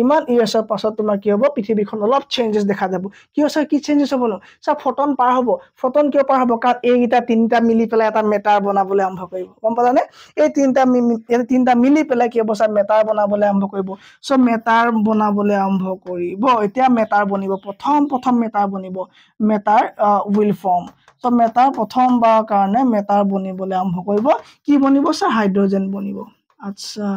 ইমান ইয়াৰ্ছৰ পাছত তোমাৰ কি হ'ব পৃথিৱীখন অলপ চেঞ্জেছ দেখা যাব কিয় স্যাৰ কি চেঞ্জেছ হ'ব নো স্যাৰ ফটন পাৰ হ'ব ফটন কিয় পাৰ হ'ব কাৰণ এইকেইটা তিনিটা মিলি পেলাই এটা মেটাৰ বনাবলৈ আৰম্ভ কৰিব গম পালানে এই তিনিটা মিলি পেলাই কি হ'ব স্যাৰ মেটাৰ বনাবলৈ আৰম্ভ কৰিব সো মেটাৰ বনাবলৈ আৰম্ভ কৰিব এতিয়া মেটাৰ বনিব প্ৰথম মেটাৰ বনিব মেটাৰ উইল ফৰ্ম তো মেটাৰ প্ৰথমবাৰৰ কাৰণে মেটাৰ বনিবলৈ আৰম্ভ কৰিব কি বনিব স্যাৰ হাইড্ৰজেন বনিব আচ্ছা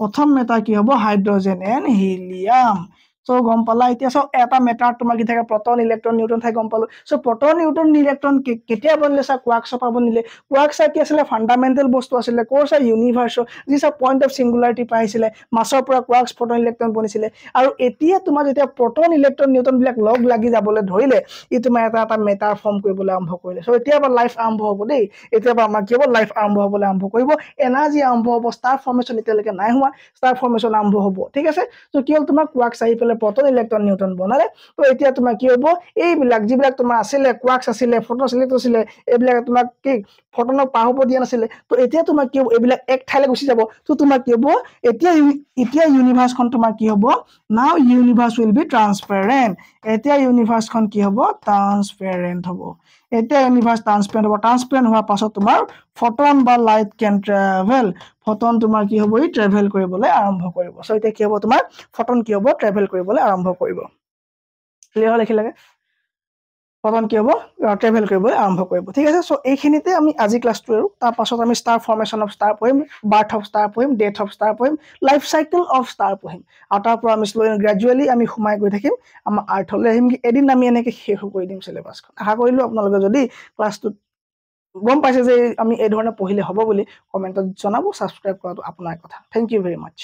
প্ৰথম মেটাৰ কি হ'ব হাইড্ৰজেন এণ্ড হিলিয়াম সো গম পালা এতিয়া সব এটা মেটাৰ তোমাৰ কি থাকে প্ৰটন ইলেক্ট্ৰন নিউট্ৰন থাকে গম পালো সো প্ৰটন নিউট্ৰন ইলেক্ট্ৰন কেতিয়া বনিলে স্যাৰ কোৱাৰ্কছৰ পৰা বনিলে কোৱাৰ্কছ কি আছিলে ফাণ্ডামেণ্টেল বস্তু আছিলে ক'ৰ স্যাৰ ইউনিভাৰ্ছৰ যি স্যাৰ পইণ্ট অফ ছিংগুলাৰিটি পাইছিলে মাছৰ পৰা কোৱাৰ্কছ প্ৰটন ইলেক্ট্ৰন বনিছিলে আৰু এতিয়া তোমাৰ যেতিয়া প্ৰটন ইলেক্ট্ৰন নিউট্ৰন বিলাক লগ লাগি যাবলৈ ধৰিলে ই তোমাৰ এটা মেটাৰ ফৰ্ম কৰিবলৈ আৰম্ভ কৰিলে সো এতিয়া পৰা লাইফ আৰম্ভ হ'ব দেই এতিয়া পৰা আমাৰ কি হ'ব লাইফ আৰম্ভ হ'বলৈ আৰম্ভ কৰিব এনাৰ্জি আৰম্ভ হ'ব ষ্টাৰ ফৰ্মেশ্যন এতিয়ালৈকে নাই হোৱা ষ্টাৰ ফৰ্মেশ্যন আৰম্ভ হ'ব ঠিক আছে তো কি হ'ল তোমাৰ কোৱাৰ্কছ আহি পেলাই প্ৰটন ইলেক্ট্ৰন নিউট্ৰন বনালে তো এতিয়া তোমাৰ কি হ'ব এইবিলাক যিবিলাক তোমাৰ আছিলে কোৱাৰ্কছ আছিলে ফটন আছিলে এইবিলাক তোমাক কি ফটনক পাৰ হ'ব দিয়া নাছিলে তো এতিয়া তোমাৰ কি হ'ব এইবিলাক এক ঠাইলৈ গুচি যাব তো তোমাৰ কি হ'ব এতিয়া ইউনিভাৰ্ছখন তোমাৰ কি হ'ব নাও ইউনিভাৰ্ছ উইল বি ট্ৰান্সপেৰেণ্ট এতিয়া ইউনিভাৰ্ছখন কি হ'ব ট্ৰান্সপেৰেণ্ট হ'ব এতিয়া ইউনিভাৰ্ছ ট্ৰান্সপেৰেণ্ট হোৱাৰ পাছত তোমাৰ ফটন বা লাইট কেন ট্ৰেভেল ফটন তোমাৰ কি হ'ব ট্ৰেভেল কৰিবলৈ আৰম্ভ কৰিব সো এতিয়া কি হ'ব তোমাৰ ফটন কি হ'ব ট্ৰেভেল কৰিবলৈ আৰম্ভ কৰিব ক্লিয়াৰ হ'ল এইখিনিলৈকে ফটন কি হ'ব ট্ৰেভেল কৰিবলৈ আৰম্ভ কৰিব ঠিক আছে সো এইখিনিতে আমি আজি ক্লাছটো আৰু তাৰ পাছত আমি ষ্টাৰ ফৰ্মেশ্যন অফ ষ্টাৰ পঢ়িম বাৰ্থ অফ ষ্টাৰ পঢ়িম ডেথ অফ ষ্টাৰ পঢ়িম লাইফ চাইকেল অফ ষ্টাৰ পঢ়িম আৰু তাৰ পৰা আমি গ্ৰেজুৱেলি আমি সোমাই গৈ থাকিম আমাৰ আৰ্থলৈ আহিম এদিন আমি এনেকৈ শেষ কৰি দিম চিলেবাছখন আশা কৰিলোঁ আপোনালোকে যদি ক্লাছটোত গম পাইছে যে আমি এই ধৰণে পঢ়িলে হ'ব বুলি কমেণ্টত জনাব ছাবস্ক্ৰাইব কৰাটো আপোনাৰ কথা থেংক ইউ ভেৰি মাছ